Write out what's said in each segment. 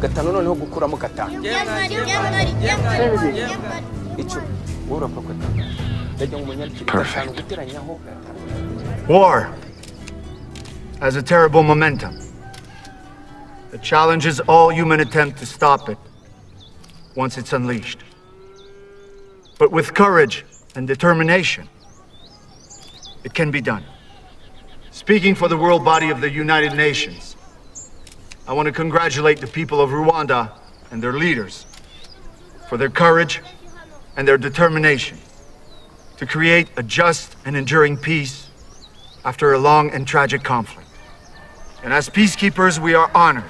gatanu noneho gukuramo gatanu icumi urapfa kwatanga ndajya mu munyandikire gatanu guteranyaho War has a terrible momentum. It challenges all human attempt to stop it once it's unleashed. But with courage and determination, it can be done. Speaking for the world body of the United Nations, I want to congratulate the people of Rwanda and their leaders for their courage and their determination to create a just and enduring peace after a long and tragic conflict. And as peacekeepers, we are honored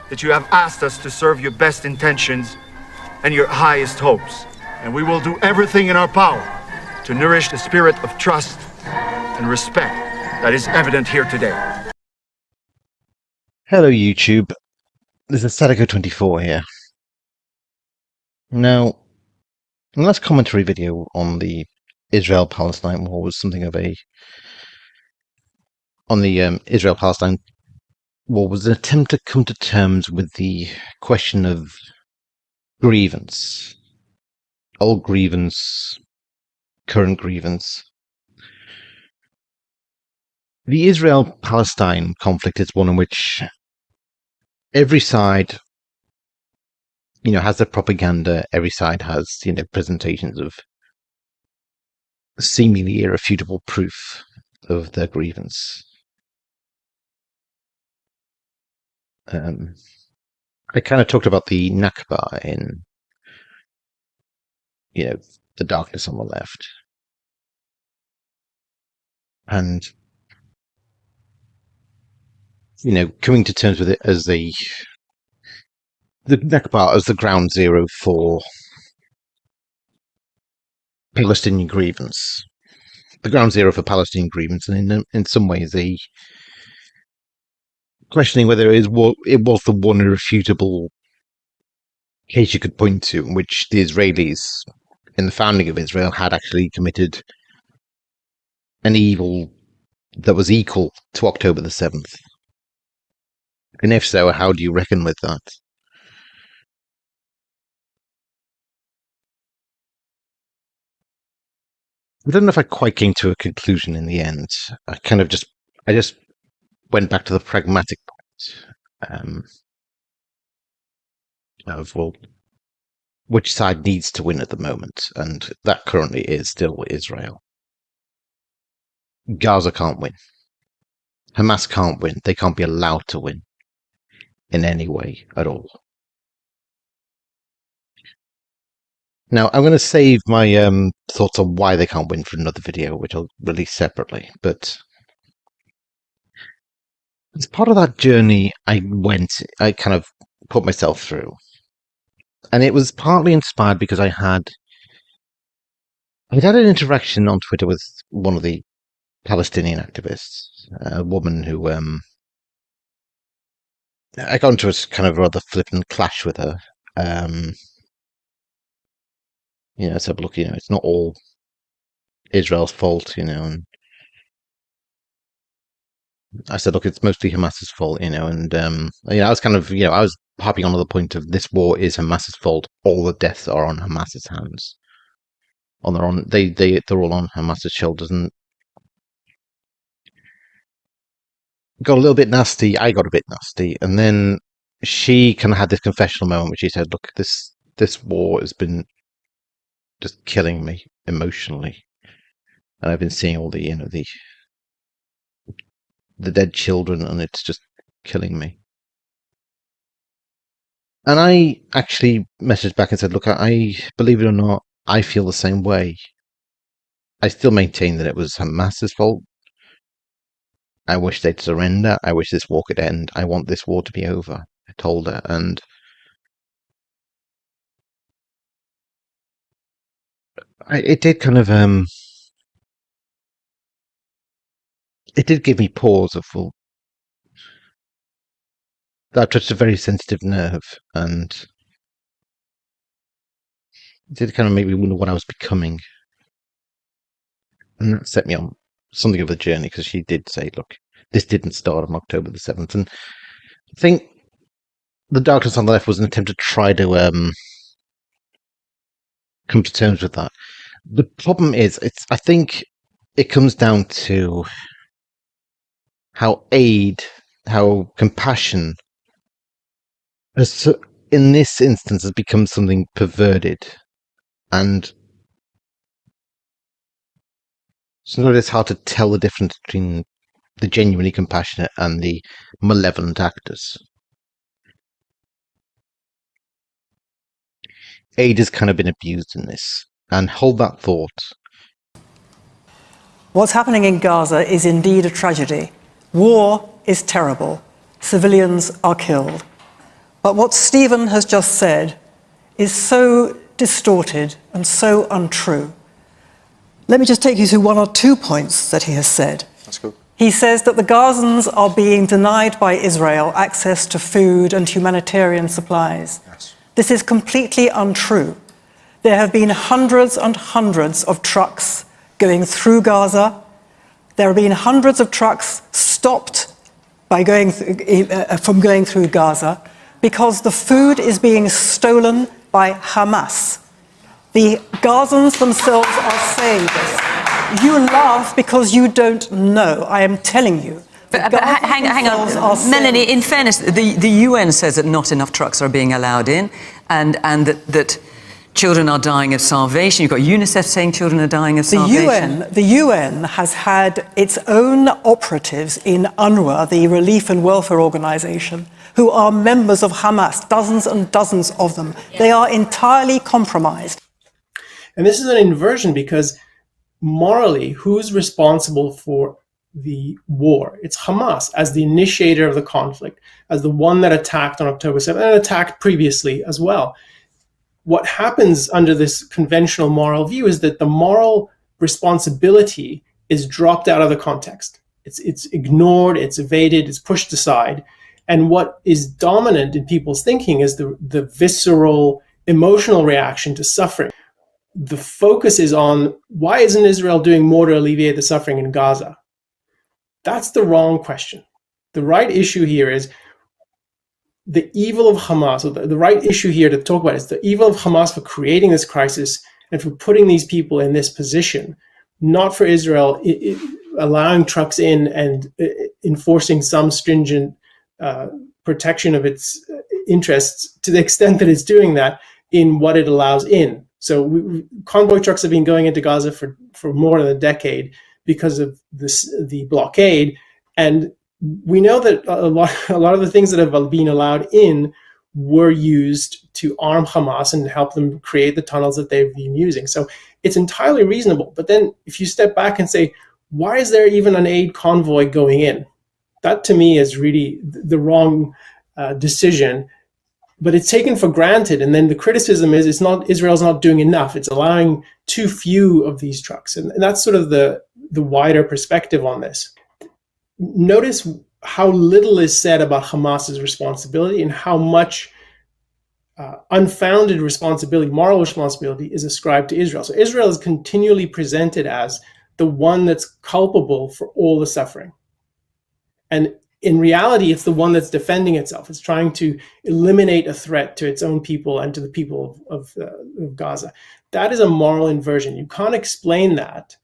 that you have asked us to serve your best intentions and your highest hopes. And we will do everything in our power to nourish the spirit of trust and respect that is evident here today. Hello YouTube, this is Sadako24 here. Now, the last commentary video on the Israel-Palestine war was something of a... on the Israel-Palestine war was an attempt to come to terms with the question of grievance. Old grievance, current grievance. The Israel-Palestine conflict is one in which every side, has their propaganda, every side has, presentations of seemingly irrefutable proof of their grievance. I kind of talked about the Nakba in, the darkness on the left. And, coming to terms with it as the Nakba as the ground zero for Palestinian grievance. The ground zero for Palestinian grievance, and in some ways the questioning whether it was the one irrefutable case you could point to in which the Israelis, in the founding of Israel, had actually committed an evil that was equal to October the 7th. And if so, how do you reckon with that? I don't know if I quite came to a conclusion in the end. I just went back to the pragmatic point of, well, which side needs to win at the moment, and that currently is still Israel. Gaza can't win. Hamas can't win. They can't be allowed to win in any way at all. Now, I'm going to save my thoughts on why they can't win for another video, which I'll release separately, but as part of that journey I kind of put myself through. And it was partly inspired because I'd had an interaction on Twitter with one of the Palestinian activists, a woman who, I got into a kind of rather flippant clash with her. I said, look, it's not all Israel's fault, and I said, look, it's mostly Hamas's fault, and I was kind of, I was harping on the point of this war is Hamas's fault. All the deaths are on Hamas's hands. They're all on Hamas's shoulders, and got a little bit nasty. I got a bit nasty, and then she kind of had this confessional moment where she said, look, this war has been just killing me emotionally, and I've been seeing all the the dead children, and it's just killing me. And I actually messaged back and said, look, I believe it or not, I feel the same way. I still maintain that it was Hamas's fault. I wish they'd surrender. I wish this war could end. I want this war to be over, I told her. And it did kind of, it did give me pause of, well, that touched a very sensitive nerve, and it did kind of make me wonder what I was becoming. And that set me on something of a journey, because she did say, look, this didn't start on October the 7th. And I think the darkness on the left was an attempt to try to come to terms with that. The problem is, I think it comes down to how compassion, in this instance, has become something perverted, and sometimes it's hard to tell the difference between the genuinely compassionate and the malevolent actors. Aid has kind of been abused in this, and hold that thought. What's happening in Gaza is indeed a tragedy. War is terrible. Civilians are killed. But what Stephen has just said is so distorted and so untrue. Let me just take you through one or two points that he has said. That's good. He says that the Gazans are being denied by Israel access to food and humanitarian supplies. Yes. This is completely untrue. There have been hundreds and hundreds of trucks going through Gaza. There have been hundreds of trucks stopped by from going through Gaza because the food is being stolen by Hamas. The Gazans themselves are saying this. You laugh because you don't know. I am telling you. But hang on, Melanie, in fairness, the UN says that not enough trucks are being allowed in and that children are dying of starvation. You've got UNICEF saying children are dying of starvation. The UN has had its own operatives in UNRWA, the Relief and Welfare Organization, who are members of Hamas, dozens and dozens of them. They are entirely compromised. And this is an inversion because morally, who's responsible for the war? It's Hamas as the initiator of the conflict, as the one that attacked on October 7th and attacked previously as well. What happens under this conventional moral view is that the moral responsibility is dropped out of the context. It's ignored, it's evaded, it's pushed aside. And what is dominant in people's thinking is the visceral, emotional reaction to suffering. The focus is on why isn't Israel doing more to alleviate the suffering in Gaza? That's the wrong question. The right issue here is the evil of Hamas, or the right issue here to talk about is the evil of Hamas for creating this crisis and for putting these people in this position, not for Israel allowing trucks in and enforcing some stringent protection of its interests to the extent that it's doing that in what it allows in. So convoy trucks have been going into Gaza for more than a decade because of the blockade. And we know that a lot of the things that have been allowed in were used to arm Hamas and help them create the tunnels that they've been using. So it's entirely reasonable. But then if you step back and say, why is there even an aid convoy going in? That to me is really the wrong decision. But it's taken for granted. And then the criticism is Israel's not doing enough. It's allowing too few of these trucks. And that's sort of the wider perspective on this. Notice how little is said about Hamas's responsibility and how much unfounded responsibility, moral responsibility, is ascribed to Israel. So Israel is continually presented as the one that's culpable for all the suffering. And in reality, it's the one that's defending itself. It's trying to eliminate a threat to its own people and to the people of Gaza. That is a moral inversion. You can't explain that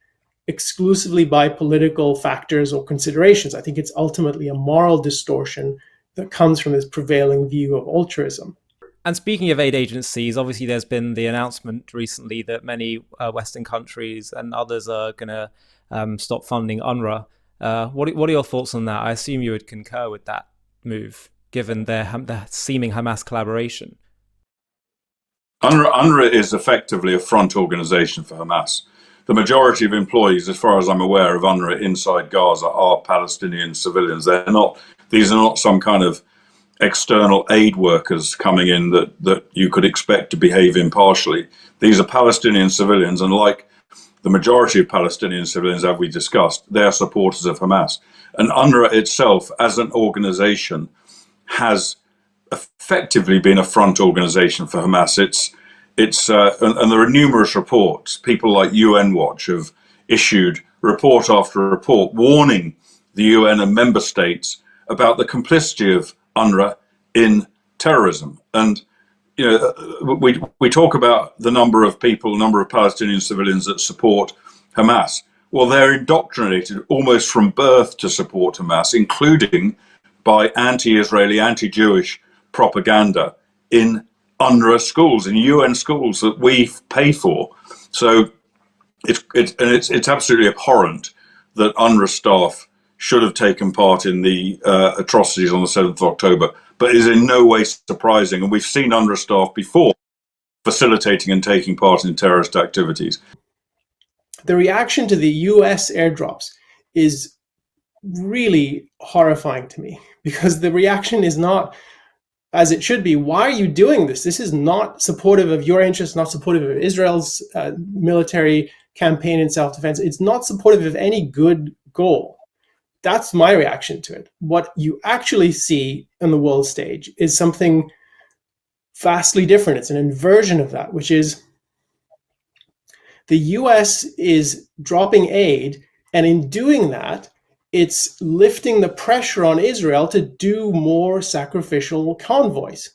exclusively by political factors or considerations. I think it's ultimately a moral distortion that comes from this prevailing view of altruism. And speaking of aid agencies, obviously there's been the announcement recently that many Western countries and others are going to stop funding UNRWA. What are your thoughts on that? I assume you would concur with that move, given their seeming Hamas collaboration. UNRWA is effectively a front organization for Hamas. The majority of employees, as far as I'm aware, of UNRWA inside Gaza are Palestinian civilians. These are not some kind of external aid workers coming in that you could expect to behave impartially. These are Palestinian civilians, and like the majority of Palestinian civilians, as we discussed, they are supporters of Hamas. And UNRWA itself, as an organization, has effectively been a front organization for Hamas. And there are numerous reports. People like UN Watch have issued report after report warning the UN and member states about the complicity of UNRWA in terrorism. And you know, we talk about the number of people, number of Palestinian civilians that support Hamas. Well, they're indoctrinated almost from birth to support Hamas, including by anti-Israeli, anti-Jewish propaganda in UNRWA schools, in UN schools that we pay for. So it's absolutely abhorrent that UNRWA staff should have taken part in the atrocities on the 7th of October, but is in no way surprising. And we've seen UNRWA staff before facilitating and taking part in terrorist activities. The reaction to the US airdrops is really horrifying to me, because the reaction is not as it should be. Why are you doing this? This is not supportive of your interests, not supportive of Israel's military campaign in self-defense. It's not supportive of any good goal. That's my reaction to it. What you actually see on the world stage is something vastly different. It's an inversion of that, which is the US is dropping aid, and in doing that, it's lifting the pressure on Israel to do more sacrificial convoys.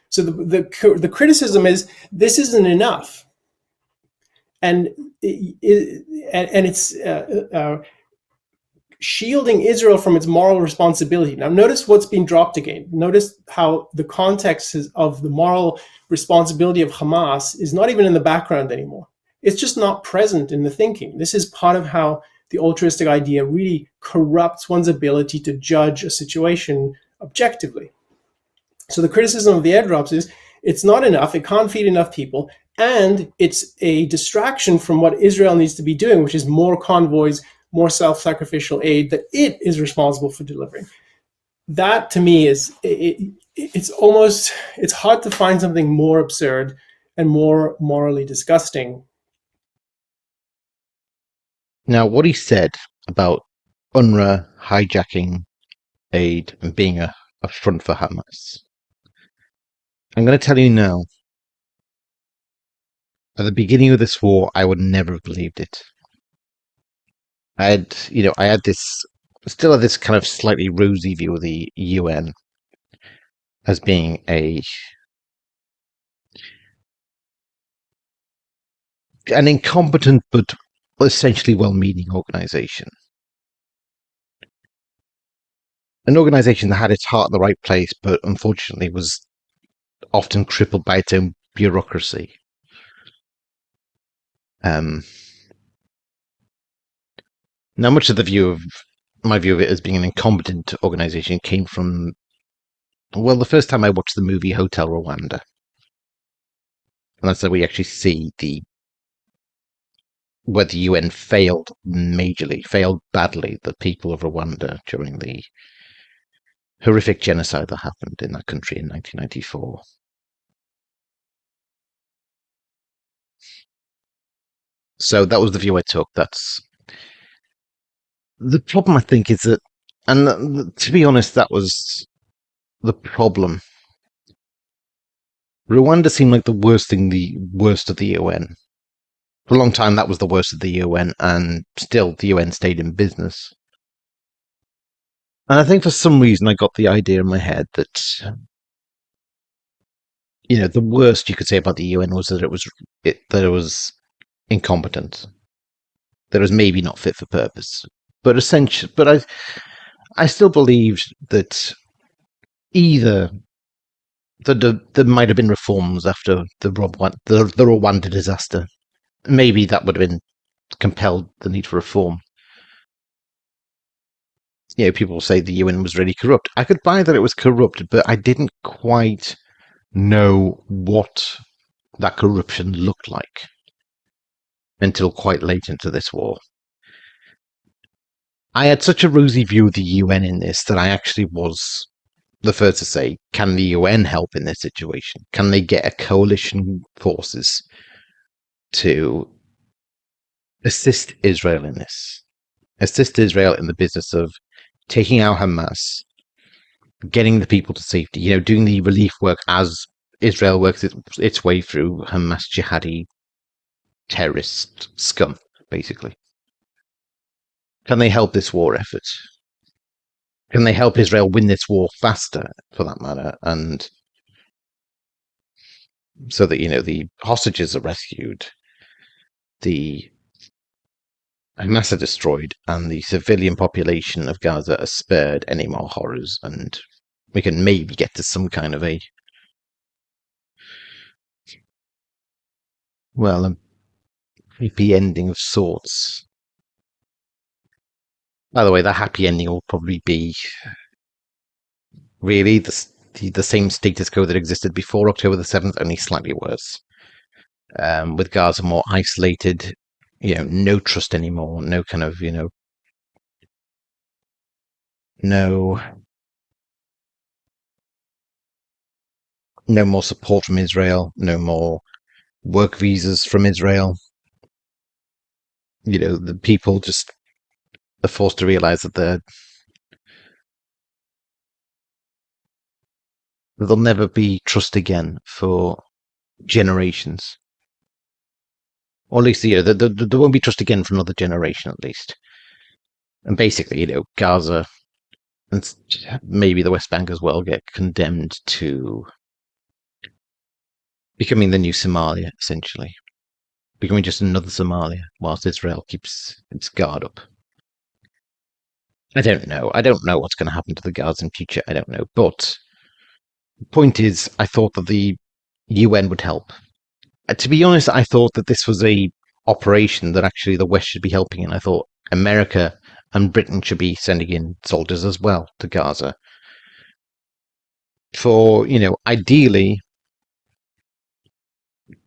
So the criticism is this isn't enough, and it's shielding Israel from its moral responsibility. Now, notice what's being dropped again. Notice how the context of the moral responsibility of Hamas is not even in the background anymore. It's just not present in the thinking. This is part of how the altruistic idea really corrupts one's ability to judge a situation objectively. So the criticism of the airdrops is it's not enough, it can't feed enough people, and it's a distraction from what Israel needs to be doing, which is more convoys, more self-sacrificial aid that it is responsible for delivering. That, to me, is it's hard to find something more absurd and more morally disgusting. Now, what he said about UNRWA hijacking aid and being a front for Hamas, I'm going to tell you now, at the beginning of this war, I would never have believed it. I still had this kind of slightly rosy view of the UN as being an incompetent but essentially well-meaning organization. An organization that had its heart in the right place, but unfortunately was often crippled by its own bureaucracy. Now, much of my view of it as being an incompetent organization came from, well, the first time I watched the movie Hotel Rwanda. And that's how we actually see where the UN failed badly, the people of Rwanda during the horrific genocide that happened in that country in 1994. So that was the view I took. That's the problem, I think, is that, and to be honest, that was the problem. Rwanda seemed like the worst of the UN. For a long time, that was the worst of the UN, and still the UN stayed in business. And I think for some reason I got the idea in my head that, the worst you could say about the UN was that it was incompetent, that it was maybe not fit for purpose. But I still believed that either there might have been reforms after the Rwanda disaster. Maybe that would have been compelled the need for reform. People say the UN was really corrupt. I could buy that it was corrupt, but I didn't quite know what that corruption looked like until quite late into this war. I had such a rosy view of the UN in this that I actually was the first to say, can the UN help in this situation? Can they get a coalition forces to assist Israel in this? Assist Israel in the business of taking out Hamas, getting the people to safety, doing the relief work as Israel works its way through Hamas jihadi terrorist scum, basically. Can they help this war effort? can they help Israel win this war faster, for that matter, and so that, the hostages are rescued, the Hamas are destroyed, and the civilian population of Gaza are spared any more horrors, and we can maybe get to some kind of a happy ending of sorts. By the way, that happy ending will probably be really the same status quo that existed before October the 7th, only slightly worse. With Gaza more isolated, no trust anymore, no kind of, no more support from Israel, no more work visas from Israel. The people just are forced to realize that there'll never be trust again for generations. Or at least, there won't be trust again for another generation, at least. And basically, Gaza and maybe the West Bank as well get condemned to becoming the new Somalia, essentially. Becoming just another Somalia, whilst Israel keeps its guard up. I don't know. I don't know what's going to happen to the Gaza in future. I don't know. But the point is, I thought that the UN would help. To be honest, I thought that this was a operation that actually the West should be helping in. I thought America and Britain should be sending in soldiers as well to Gaza. For, ideally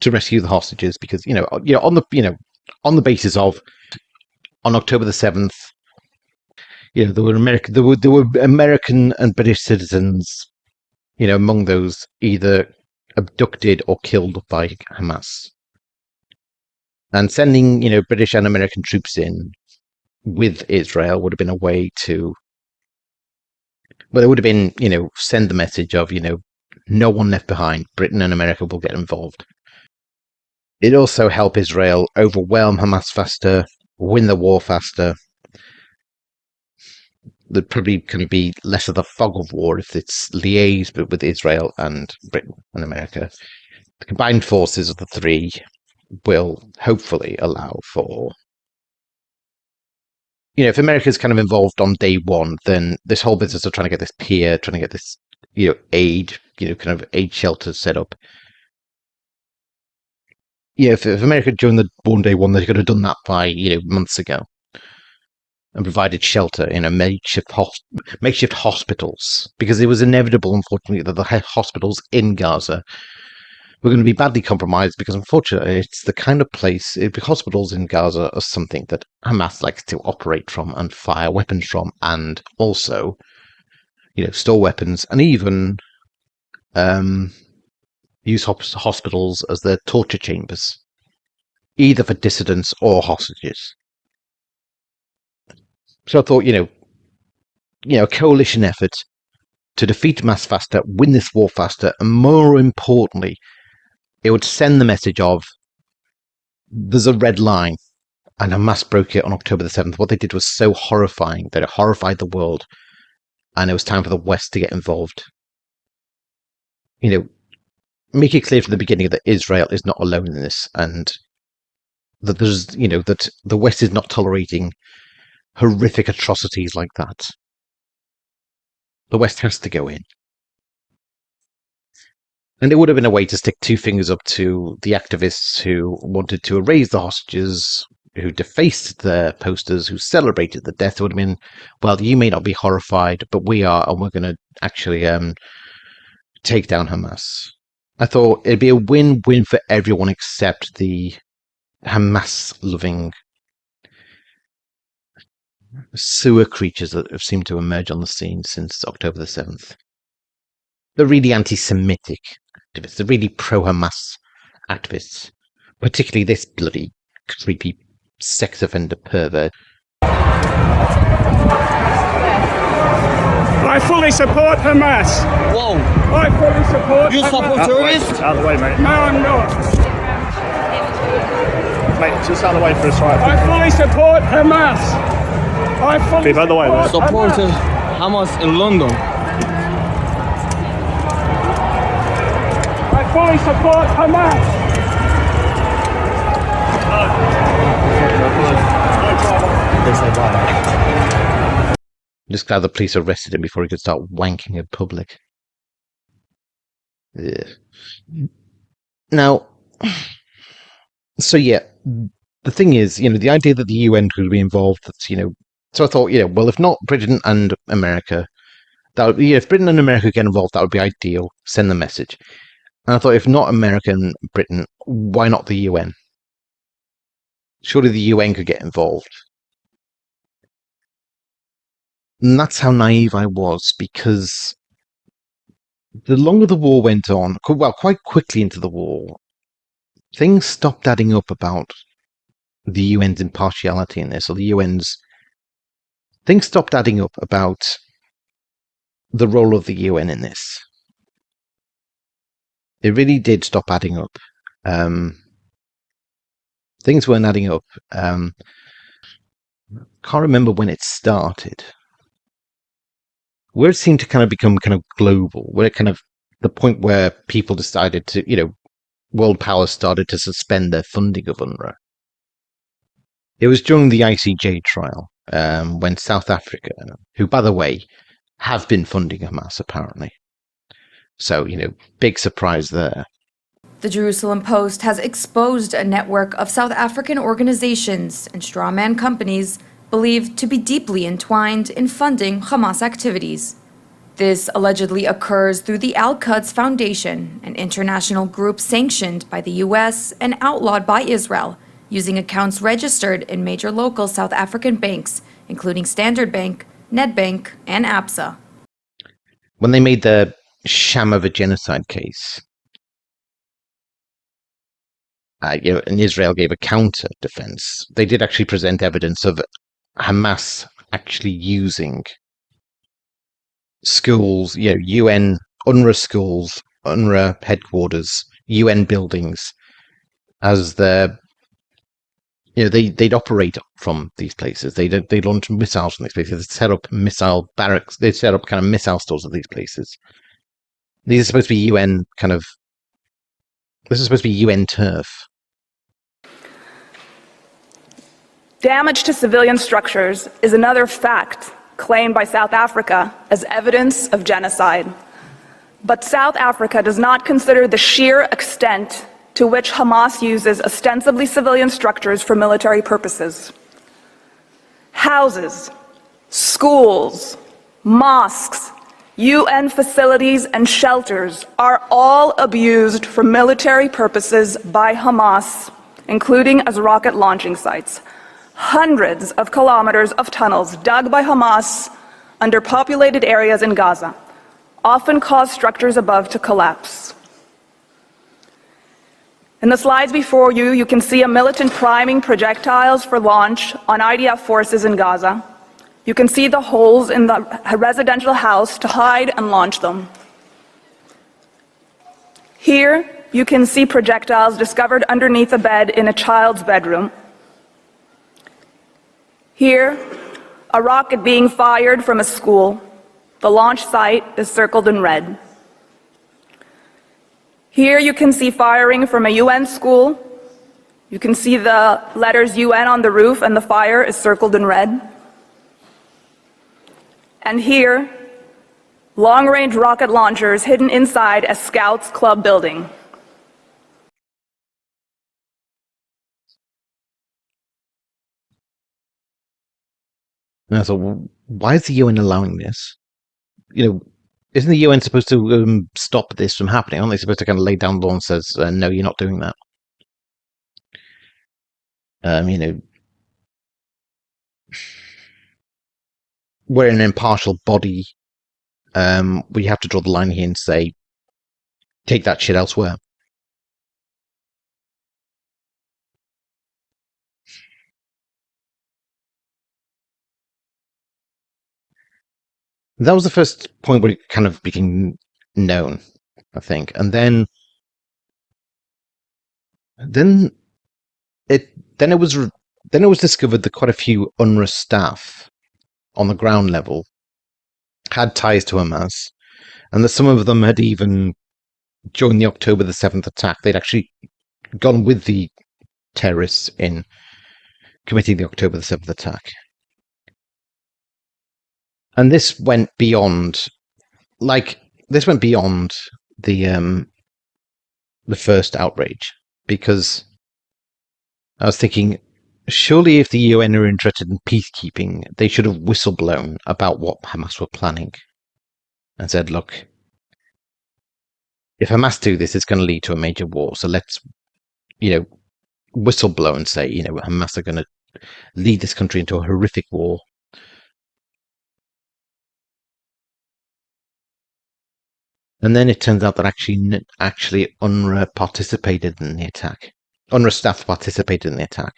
to rescue the hostages, because, on the basis of on October the 7th, there were American and British citizens, among those either abducted or killed by Hamas. And sending, British and American troops in with Israel would have been a way to, it would have been, send the message of, no one left behind. Britain and America will get involved. It'd also help Israel overwhelm Hamas faster, win the war faster. There'd probably kind of be less of the fog of war if it's liaised with Israel and Britain and America. The combined forces of the three will hopefully allow for, if America's kind of involved on day one, then this whole business of trying to get this pier, trying to get this, aid, kind of aid shelters set up. If America during the war on day one, they could have done that by, months ago. And provided shelter in a makeshift hospitals, because it was inevitable, unfortunately, that the hospitals in Gaza were going to be badly compromised, because unfortunately it's the kind of place, the hospitals in Gaza are something that Hamas likes to operate from and fire weapons from, and also, store weapons, and even use hospitals as their torture chambers, either for dissidents or hostages. So I thought, a coalition effort to defeat Hamas faster, win this war faster, and more importantly, it would send the message of there's a red line, and Hamas broke it on October the 7th. What they did was so horrifying that it horrified the world, and it was time for the West to get involved. Make it clear from the beginning that Israel is not alone in this, and that there's, that the West is not tolerating horrific atrocities like that. The West has to go in. And it would have been a way to stick two fingers up to the activists who wanted to erase the hostages, who defaced their posters, who celebrated the death. It would have been, well, you may not be horrified, but we are, and we're going to actually take down Hamas. I thought it'd be a win-win for everyone except the Hamas-loving sewer creatures that have seemed to emerge on the scene since October the 7th. The really anti-Semitic activists, the really pro-Hamas activists, particularly this bloody creepy sex offender pervert. I fully support Hamas. Whoa. I fully support You Hamas. support terrorists? Out of the way, mate. No, I'm not. Mate, just out of the way for us, right? I fully support Hamas. I fully Keep out of the way, mate. support Supporting Hamas. Hamas in London. I fully support Hamas. Just glad the police arrested him before he could start wanking in public. Ugh. Now, so yeah, the thing is, the idea that the UN could be involved, that's, so I thought, well, if not Britain and America, that would, if Britain and America get involved, that would be ideal. Send the message. And I thought, if not America and Britain, why not the UN? Surely the UN could get involved. And that's how naive I was, because the longer the war went on, well, quite quickly into the war, things stopped adding up about the UN's impartiality in this, or the UN's... Things stopped adding up about the role of the UN in this. It really did stop adding up. Things weren't adding up. Can't remember when it started. Where it seemed to kind of become kind of global, where it kind of, the point where people decided to, world powers started to suspend their funding of UNRWA. It was during the ICJ trial, when South Africa, who, by the way, have been funding Hamas, apparently. So, big surprise there. The Jerusalem Post has exposed a network of South African organizations and strawman companies believed to be deeply entwined in funding Hamas activities. This allegedly occurs through the Al-Quds Foundation, an international group sanctioned by the US and outlawed by Israel, using accounts registered in major local South African banks, including Standard Bank, Nedbank, and Absa. When they made the sham of a genocide case, and Israel gave a counter defense, they did actually present evidence of Hamas actually using schools, UN, UNRWA schools, UNRWA headquarters, UN buildings, as their, they'd operate from these places. They'd launch missiles from these places. They'd set up missile barracks. They'd set up kind of missile stores at these places. These are supposed to be UN this is supposed to be UN turf. Damage to civilian structures is another fact claimed by South Africa as evidence of genocide. But South Africa does not consider the sheer extent to which Hamas uses ostensibly civilian structures for military purposes. Houses, schools, mosques, UN facilities, and shelters are all abused for military purposes by Hamas, including as rocket launching sites. Hundreds of kilometers of tunnels dug by Hamas under populated areas in Gaza often cause structures above to collapse. In the slides before you, you can see a militant priming projectiles for launch on IDF forces in Gaza. You can see the holes in the residential house to hide and launch them. Here, you can see projectiles discovered underneath a bed in a child's bedroom. Here, a rocket being fired from a school. The launch site is circled in red. Here you can see firing from a UN school. You can see the letters UN on the roof, and the fire is circled in red. And here, long-range rocket launchers hidden inside a Scouts Club building. And I thought, well, why is the UN allowing this? Isn't the UN supposed to stop this from happening? Aren't they supposed to kind of lay down the law and says, no, you're not doing that? We're an impartial body. We have to draw the line here and say, take that shit elsewhere. That was the first point where it kind of became known, I think. And then it was discovered that quite a few UNRWA staff on the ground level had ties to Hamas, and that some of them had even during the October the 7th attack, they'd actually gone with the terrorists in committing the October the 7th attack. And this went beyond, the first outrage, because I was thinking, surely if the UN are interested in peacekeeping, they should have whistleblown about what Hamas were planning and said, look, if Hamas do this, it's going to lead to a major war. So let's, whistleblow and say, Hamas are going to lead this country into a horrific war. And then it turns out that actually UNRWA participated in the attack. UNRWA staff participated in the attack.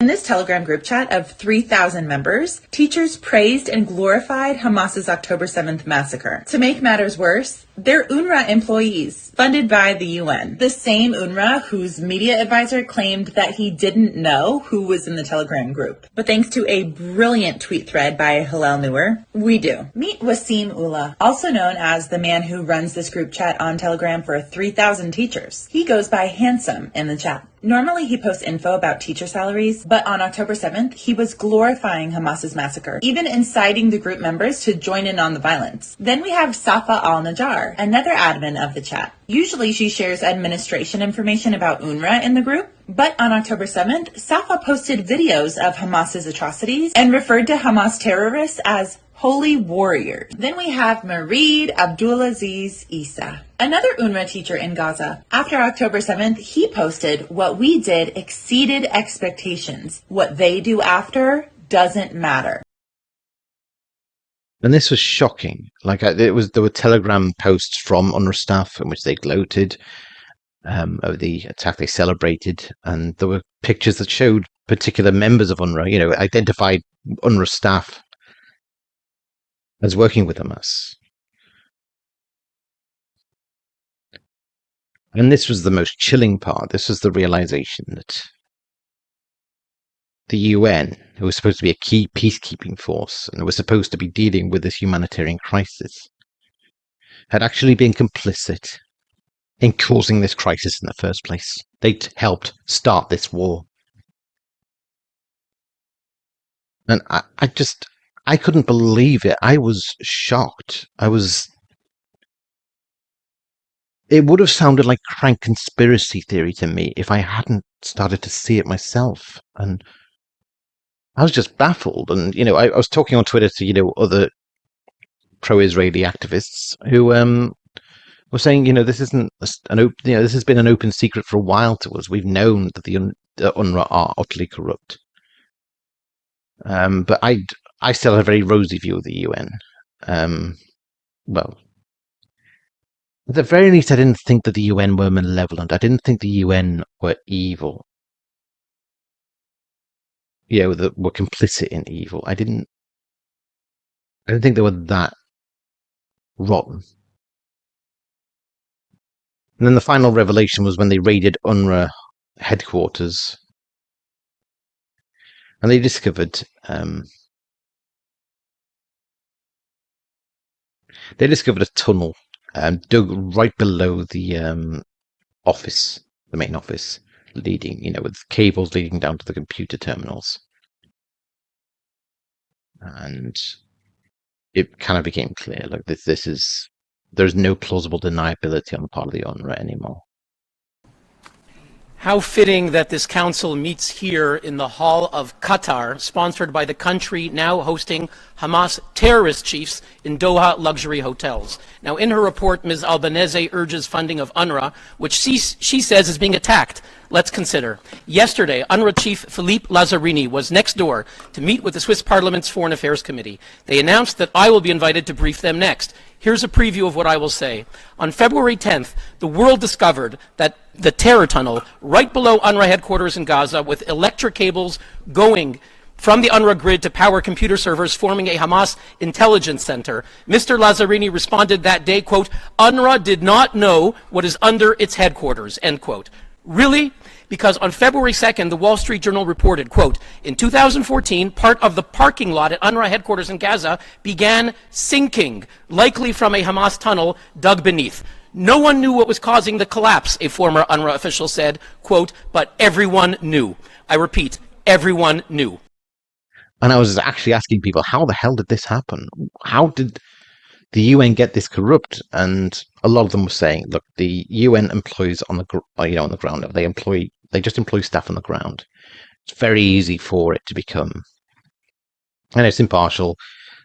In this Telegram group chat of 3,000 members, teachers praised and glorified Hamas's October 7th massacre. To make matters worse, they're UNRWA employees, funded by the UN. The same UNRWA whose media advisor claimed that he didn't know who was in the Telegram group. But thanks to a brilliant tweet thread by Hillel Newer, we do. Meet Wasim Ullah, also known as the man who runs this group chat on Telegram for 3,000 teachers. He goes by Handsome in the chat. Normally he posts info about teacher salaries, but on October 7th, he was glorifying Hamas's massacre, even inciting the group members to join in on the violence. Then we have Safa Al-Najjar, another admin of the chat. Usually she shares administration information about UNRWA in the group, but on October 7th, Safa posted videos of Hamas's atrocities and referred to Hamas terrorists as holy warriors. Then we have Marid Abdulaziz Isa, another UNRWA teacher in Gaza. After October 7th, he posted, "What we did exceeded expectations. What they do after doesn't matter." And this was shocking. There were Telegram posts from UNRWA staff in which they gloated over the attack. They celebrated, and there were pictures that showed particular members of UNRWA, identified UNRWA staff as working with Hamas. And this was the most chilling part. This was the realization that the UN, who was supposed to be a key peacekeeping force and was supposed to be dealing with this humanitarian crisis, had actually been complicit in causing this crisis in the first place. They'd helped start this war. And I couldn't believe it. I was shocked. It would have sounded like crank conspiracy theory to me if I hadn't started to see it myself. And I was just baffled. And, I was talking on Twitter to, other pro-Israeli activists who were saying, this isn't this has been an open secret for a while to us. We've known that the UNRWA are utterly corrupt. But I still have a very rosy view of the UN. Well, at the very least, I didn't think that the UN were malevolent. I didn't think the UN were evil. That were complicit in evil. I didn't think they were that rotten. And then the final revelation was when they raided UNRWA headquarters, and they discovered a tunnel dug right below the office, the main office, leading, with cables leading down to the computer terminals. And it kind of became clear, there's no plausible deniability on the part of the UNRWA anymore. How fitting that this council meets here in the Hall of Qatar, sponsored by the country now hosting Hamas terrorist chiefs in Doha luxury hotels. Now, in her report, Ms. Albanese urges funding of UNRWA, which she says is being attacked. Let's consider. Yesterday, UNRWA chief Philippe Lazzarini was next door to meet with the Swiss Parliament's Foreign Affairs Committee. They announced that I will be invited to brief them next. Here's a preview of what I will say. On February 10th, the world discovered that the terror tunnel right below UNRWA headquarters in Gaza, with electric cables going from the UNRWA grid to power computer servers, forming a Hamas intelligence center. Mr. Lazzarini responded that day, quote, "UNRWA did not know what is under its headquarters," end quote. Really? because on February 2nd, the Wall Street Journal reported, quote, in 2014, part of the parking lot at UNRWA headquarters in Gaza began sinking, likely from a Hamas tunnel dug beneath. No one knew what was causing the collapse, a former UNRWA official said, quote, but everyone knew. I repeat, everyone knew. And I was actually asking people, how the hell did this happen? How did the UN get this corrupt? And a lot of them were saying, look, the UN employs on the ground. They just employ staff on the ground. It's very easy for it to become, and it's impartial.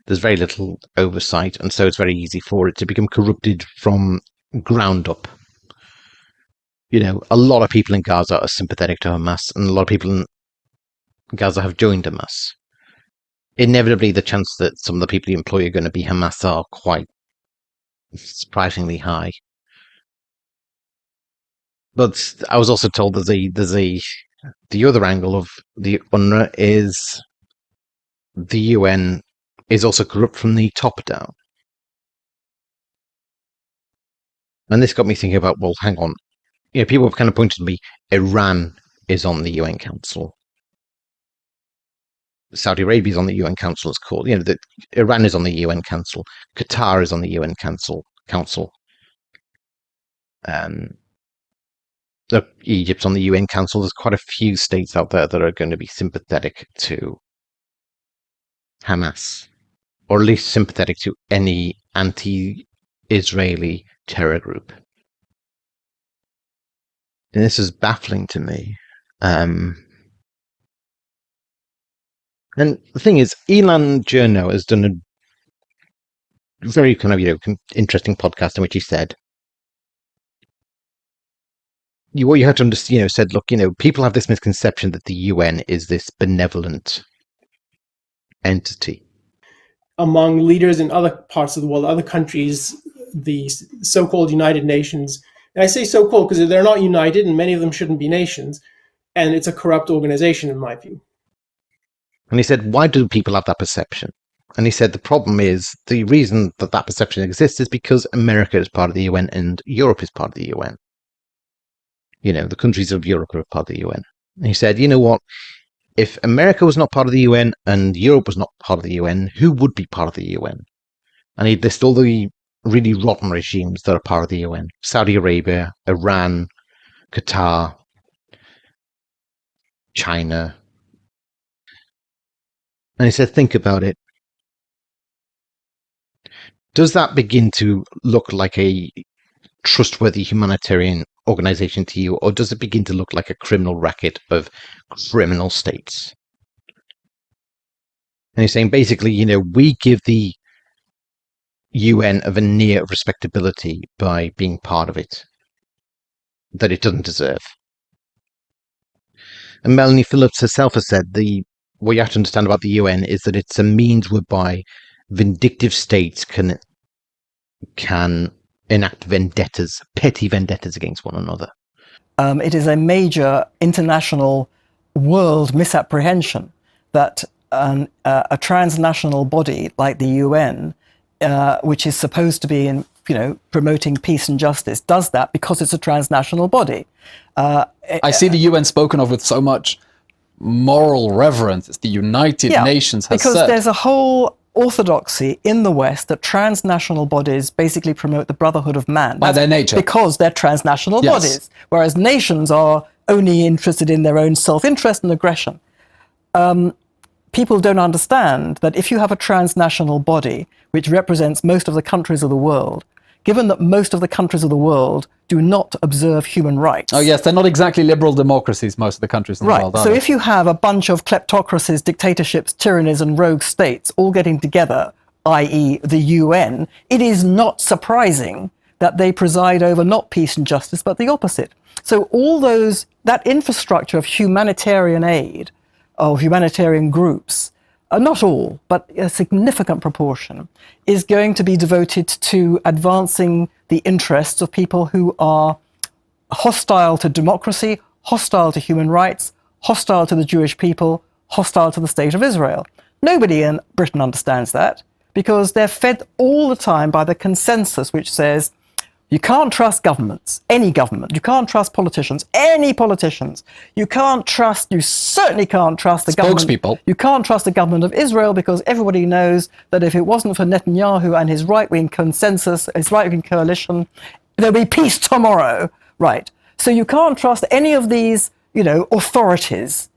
There's very little oversight, and so it's very easy for it to become corrupted from ground up. You know, a lot of people in Gaza are sympathetic to Hamas, and a lot of people in Gaza have joined Hamas. Inevitably, the chance that some of the people you employ are going to be Hamas are quite surprisingly high. But I was also told the other angle of the UNRWA is the UN is also corrupt from the top down. And this got me thinking about, well, hang on. You know, people have kind of pointed to me, Iran is on the UN Council. Saudi Arabia is on the UN Council, it's called. You know, Iran is on the UN Council. Qatar is on the UN Council. Egypt's on the UN Council. There's quite a few states out there that are going to be sympathetic to Hamas, or at least sympathetic to any anti-Israeli terror group. And this is baffling to me. And the thing is, Ilan Cherno has done a very kind of interesting podcast in which he said, what you have to understand, said, look, people have this misconception that the UN is this benevolent entity. Among leaders in other parts of the world, other countries, the so-called United Nations, and I say so-called because they're not united, and many of them shouldn't be nations, and it's a corrupt organization in my view. And he said, why do people have that perception? And he said, the problem is, the reason that perception exists is because America is part of the UN and Europe is part of the UN. The countries of Europe are part of the UN. And he said, you know what? If America was not part of the UN and Europe was not part of the UN, who would be part of the UN? And he'd list all the really rotten regimes that are part of the UN. Saudi Arabia, Iran, Qatar, China. And he said, think about it. Does that begin to look like a trustworthy humanitarian organization to you, or does it begin to look like a criminal racket of criminal states? And he's saying, basically, we give the UN a veneer of respectability by being part of it that it doesn't deserve. And Melanie Phillips herself has said what you have to understand about the UN is that it's a means whereby vindictive states can enact vendettas, petty vendettas against one another. It is a major international world misapprehension that a transnational body like the UN, which is supposed to be promoting peace and justice, does that because it's a transnational body. I see the UN spoken of with so much moral reverence. It's the United Nations has because said. There's a whole orthodoxy in the West that transnational bodies basically promote the brotherhood of man. By their nature. Because they're transnational bodies, whereas nations are only interested in their own self-interest and aggression. People don't understand that if you have a transnational body which represents most of the countries of the world, given that most of the countries of the world do not observe human rights. Oh yes, they're not exactly liberal democracies, most of the countries in the world, are So they? if you have a bunch of kleptocracies, dictatorships, tyrannies and rogue states all getting together, i.e. the UN, it is not surprising that they preside over not peace and justice, but the opposite. So all that infrastructure of humanitarian aid, of humanitarian groups, not all, but a significant proportion, is going to be devoted to advancing the interests of people who are hostile to democracy, hostile to human rights, hostile to the Jewish people, hostile to the state of Israel. Nobody in Britain understands that because they're fed all the time by the consensus which says, You can't trust governments, any government. You can't trust politicians, any politicians. You certainly can't trust the government. Spokespeople. You can't trust the government of Israel because everybody knows that if it wasn't for Netanyahu and his right-wing consensus, his right-wing coalition, there'll be peace tomorrow. Right. So you can't trust any of these, authorities.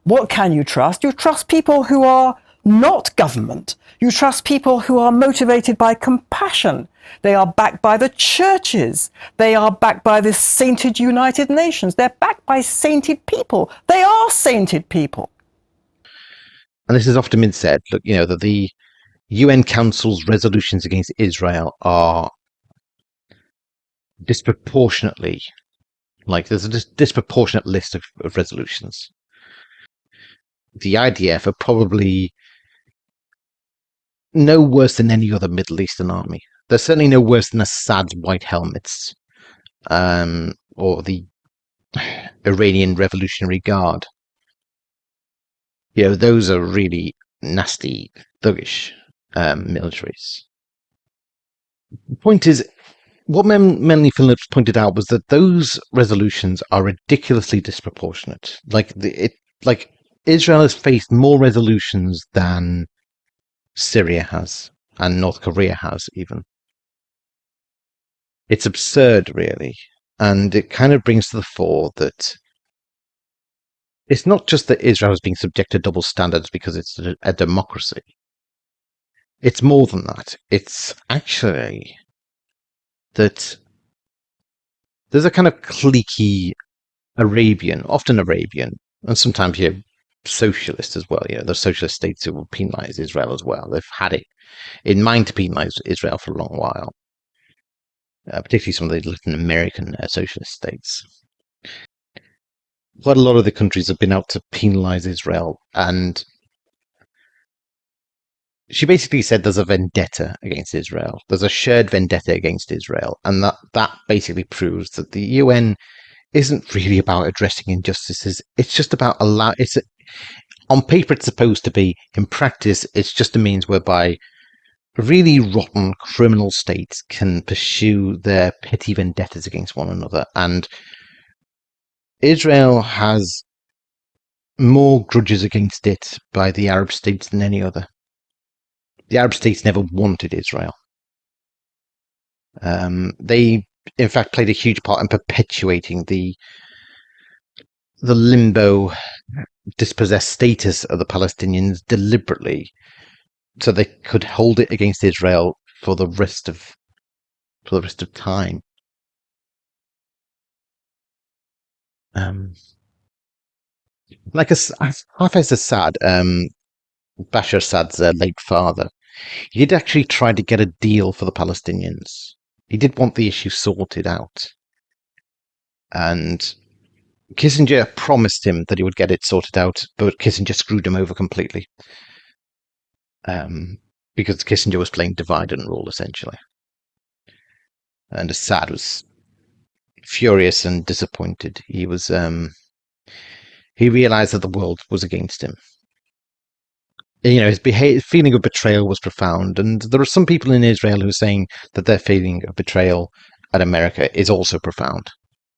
What can you trust? You trust people who are not government. You trust people who are motivated by compassion. They are backed by the churches. They are backed by the sainted United Nations. They're backed by sainted people. They are sainted people. And this has often been said, look, that the UN Council's resolutions against Israel are disproportionately, there's a disproportionate list of resolutions. The IDF are probably no worse than any other Middle Eastern army. They're certainly no worse than Assad's White Helmets, or the Iranian Revolutionary Guard. Those are really nasty, thuggish militaries. The point is, what Melanie Phillips pointed out was that those resolutions are ridiculously disproportionate. Israel has faced more resolutions than Syria has, and North Korea has even. It's absurd, really, and it kind of brings to the fore that it's not just that Israel is being subject to double standards because it's a democracy. It's more than that. It's actually that there's a kind of cliquey often Arabian, and sometimes socialist as well. There's socialist states who will penalize Israel as well. They've had it in mind to penalize Israel for a long while, particularly some of the Latin American socialist states. Quite a lot of the countries have been out to penalize Israel, and she basically said there's a vendetta against Israel. There's a shared vendetta against Israel, and that basically proves that the UN isn't really about addressing injustices. It's just about on paper it's supposed to be. In practice, it's just a means whereby really rotten criminal states can pursue their petty vendettas against one another. And Israel has more grudges against it by the Arab states than any other. The Arab states never wanted Israel. They, in fact, played a huge part in perpetuating the limbo, dispossessed status of the Palestinians deliberately, so they could hold it against Israel for the rest of time. Hafez Assad, Bashar Assad's late father, he did actually try to get a deal for the Palestinians. He did want the issue sorted out. And Kissinger promised him that he would get it sorted out, but Kissinger screwed him over completely. Because Kissinger was playing divide and rule, essentially. And Assad was furious and disappointed. He realized that the world was against him. His feeling of betrayal was profound, and there are some people in Israel who are saying that their feeling of betrayal at America is also profound,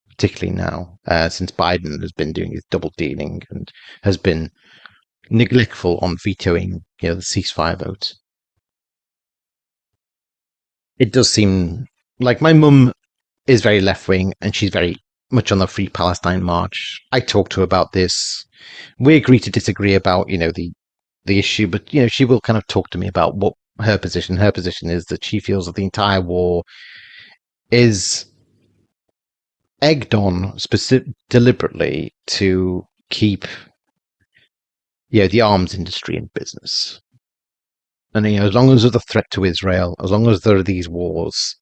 particularly now, since Biden has been doing his double dealing and has been neglectful on vetoing, the ceasefire vote. It does seem like my mum is very left-wing, and she's very much on the Free Palestine march. I talked to her about this. We agree to disagree about, the issue, but she will kind of talk to me about what her position. Her position is that she feels that the entire war is egged on deliberately to keep the arms industry in business. And as long as there's a threat to Israel, as long as there are these wars,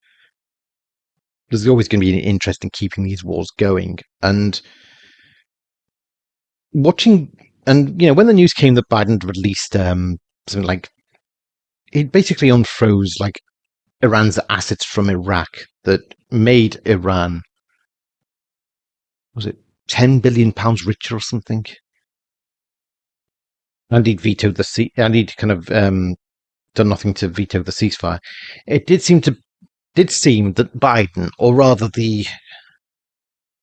there's always going to be an interest in keeping these wars going. And watching, and when the news came that Biden released something like, it basically unfroze Iran's assets from Iraq that made Iran, was it £10 billion richer or something? And he'd vetoed and he'd kind of done nothing to veto the ceasefire. It did seem to did seem that Biden, or rather the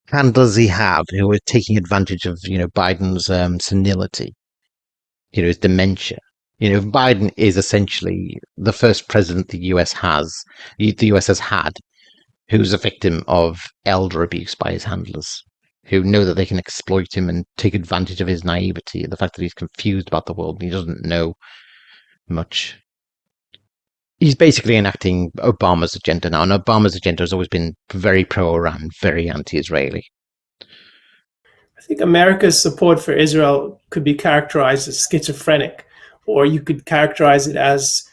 handlers he had, who were taking advantage of, Biden's senility, his dementia. Biden is essentially the first president the US has had, who's a victim of elder abuse by his handlers, who know that they can exploit him and take advantage of his naivety, the fact that he's confused about the world and he doesn't know much. He's basically enacting Obama's agenda now, and Obama's agenda has always been very pro-Iran, very anti-Israeli. I think America's support for Israel could be characterized as schizophrenic, or you could characterize it as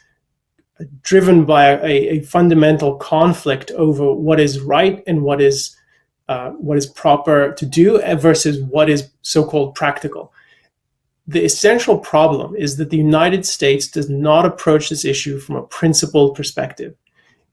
driven by a fundamental conflict over what is right and what is proper to do versus what is so-called practical. The essential problem is that the United States does not approach this issue from a principled perspective.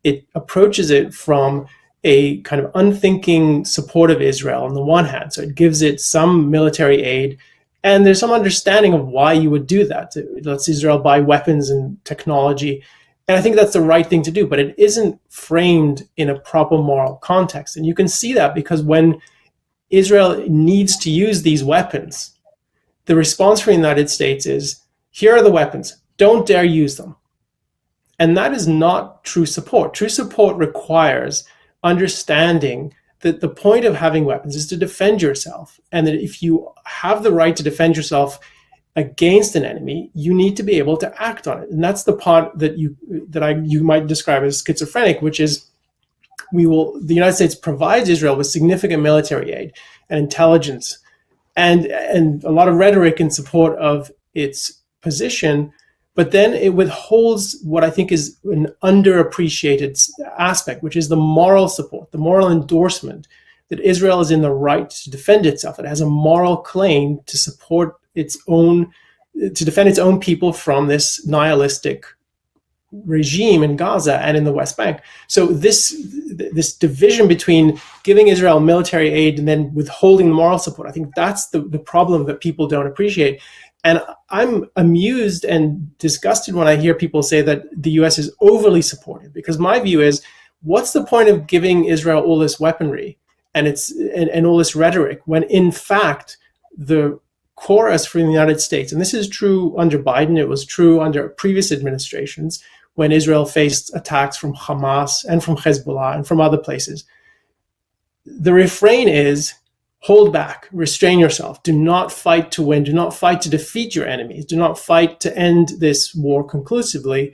It approaches it from a kind of unthinking support of Israel on the one hand. So it gives it some military aid, and there's some understanding of why you would do that. It lets Israel buy weapons and technology. And I think that's the right thing to do, but it isn't framed in a proper moral context. And you can see that because when Israel needs to use these weapons, the response from the United States is, here are the weapons, don't dare use them. And that is not true support. True support requires understanding that the point of having weapons is to defend yourself. And that if you have the right to defend yourself against an enemy, you need to be able to act on it. And that's the part that you might describe as schizophrenic, which is the United States provides Israel with significant military aid and intelligence and a lot of rhetoric in support of its position, but then it withholds what I think is an underappreciated aspect, which is the moral support, the moral endorsement that Israel is in the right to defend itself. It has a moral claim to support to defend its own people from this nihilistic regime in Gaza and in the West Bank. So this division between giving Israel military aid and then withholding the moral support, I think that's the problem that people don't appreciate. And I'm amused and disgusted when I hear people say that the US is overly supportive, because my view is, what's the point of giving Israel all this weaponry and all this rhetoric when in fact the chorus from the United States, and this is true under Biden, it was true under previous administrations when Israel faced attacks from Hamas and from Hezbollah and from other places. The refrain is, hold back, restrain yourself, do not fight to win, do not fight to defeat your enemies, do not fight to end this war conclusively.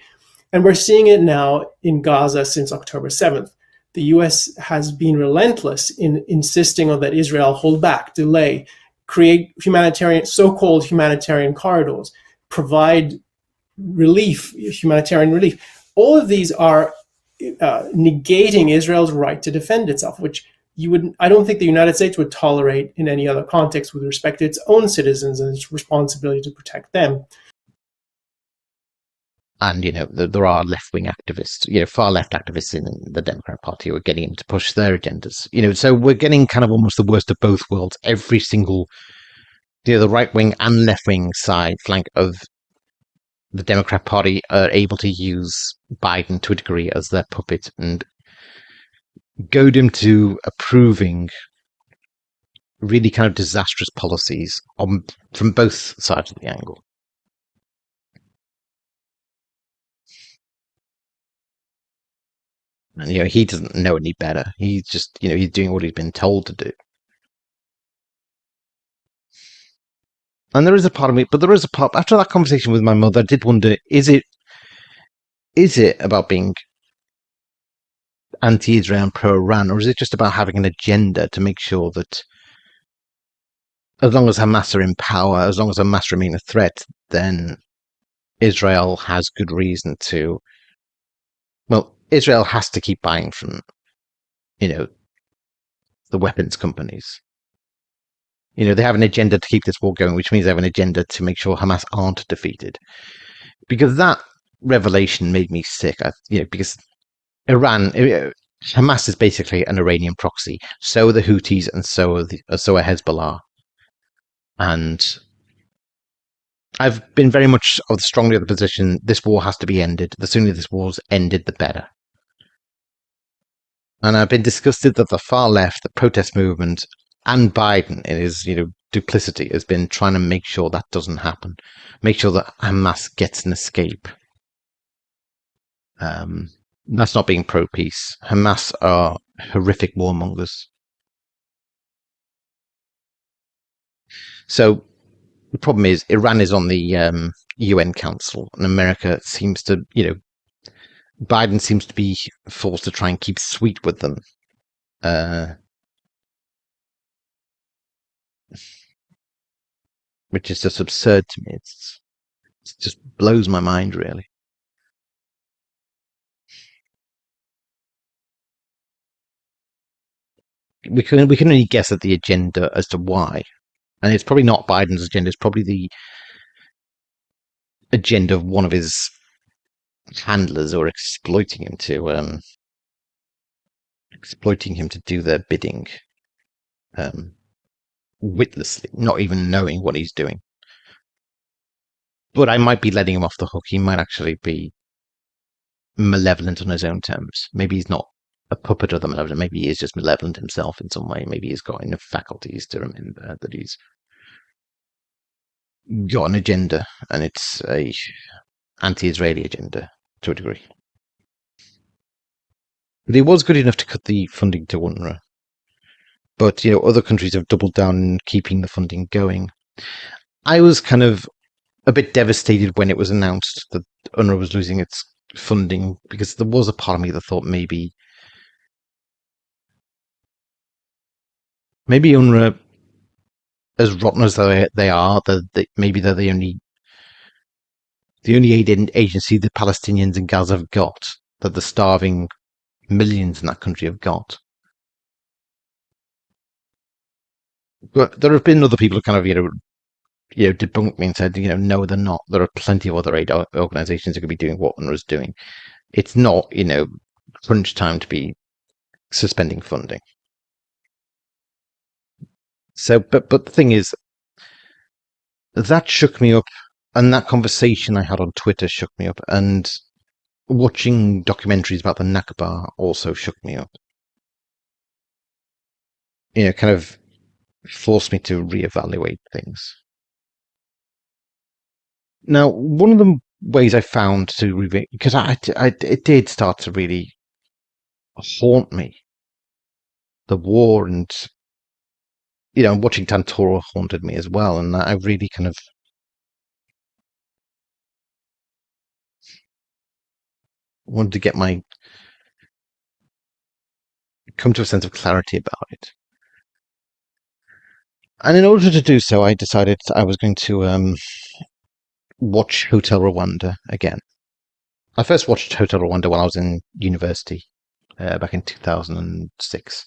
And we're seeing it now in Gaza since October 7th. The US has been relentless in insisting on that Israel hold back, delay, create so-called humanitarian corridors, provide humanitarian relief. All of these are negating Israel's right to defend itself, which I don't think the United States would tolerate in any other context with respect to its own citizens and its responsibility to protect them. And, there are left-wing activists, far left activists in the Democrat Party who are getting in to push their agendas. So we're getting kind of almost the worst of both worlds. Every single, the right-wing and left-wing flank of the Democrat Party are able to use Biden to a degree as their puppet and goad him to approving really kind of disastrous policies from both sides of the angle. And, he doesn't know any better. He's just, he's doing what he's been told to do. And there is a part of me, but there is a part, after that conversation with my mother, I did wonder, is it about being anti-Israel and pro-Iran, or is it just about having an agenda to make sure that as long as Hamas are in power, as long as Hamas remain a threat, then Israel has good reason to, Israel has to keep buying from, the weapons companies. They have an agenda to keep this war going, which means they have an agenda to make sure Hamas aren't defeated. Because that revelation made me sick. Because Hamas is basically an Iranian proxy. So are the Houthis, and so are Hezbollah. And I've been very much strongly of the position this war has to be ended. The sooner this war's ended, the better. And I've been disgusted that the far left, the protest movement, and Biden, in his duplicity, has been trying to make sure that doesn't happen. Make sure that Hamas gets an escape. That's not being pro-peace. Hamas are horrific warmongers. So the problem is Iran is on the UN Council, and America seems to, Biden seems to be forced to try and keep sweet with them. Which is just absurd to me. It just blows my mind, really. We can only guess at the agenda as to why, and it's probably not Biden's agenda. It's probably the agenda of one of his handlers, or exploiting him to do their bidding, witlessly, not even knowing what he's doing. But I might be letting him off the hook. He might actually be malevolent on his own terms. Maybe he's not a puppet of the malevolent. Maybe he is just malevolent himself in some way. Maybe he's got enough faculties to remember that he's got an agenda, and it's a anti-Israeli agenda to a degree. But he was good enough to cut the funding to UNRWA. But other countries have doubled down on keeping the funding going. I was kind of a bit devastated when it was announced that UNRWA was losing its funding, because there was a part of me that thought maybe UNRWA, as rotten as they are, maybe they're the only aid agency the Palestinians in Gaza have got, that the starving millions in that country have got. But there have been other people who kind of debunked me and said, no, they're not. There are plenty of other aid organizations who could be doing what UNRWA is doing. It's not, crunch time to be suspending funding. So, but the thing is, that shook me up, and that conversation I had on Twitter shook me up, and watching documentaries about the Nakba also shook me up. Kind of forced me to reevaluate things. Now, one of the ways I found to because it did start to really haunt me, the war, and watching Tantora haunted me as well, and I really kind of wanted to come to a sense of clarity about it. And in order to do so, I decided I was going to watch Hotel Rwanda again. I first watched Hotel Rwanda while I was in university, back in 2006.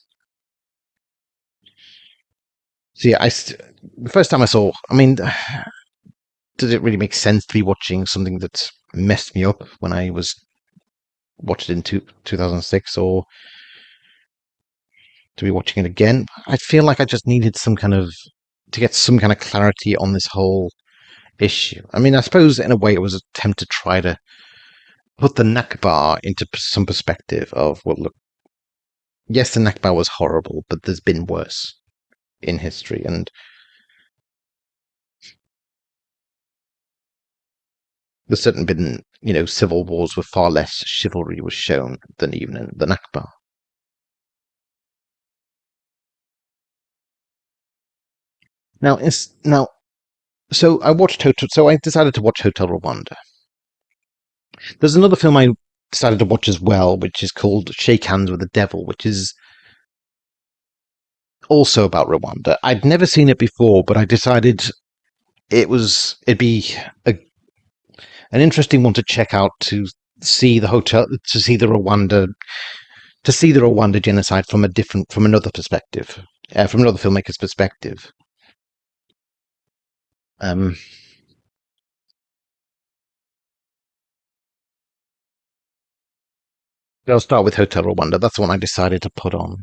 So yeah, the first time I saw, did it really make sense to be watching something that messed me up when I was watched it in 2006, or to be watching it again? I feel like I just needed to get some kind of clarity on this whole issue. I suppose in a way it was an attempt to try to put the Nakba into some perspective of, well, look, yes, the Nakba was horrible, but there's been worse in history, and there's certainly been, civil wars where far less chivalry was shown than even in the Nakba. So I decided to watch Hotel Rwanda. There's another film I decided to watch as well, which is called Shake Hands with the Devil, which is also about Rwanda. I'd never seen it before, but I decided it'd be an interesting one to check out, to see the Rwanda genocide from another perspective, from another filmmaker's perspective. I'll start with Hotel Rwanda. That's the one I decided to put on.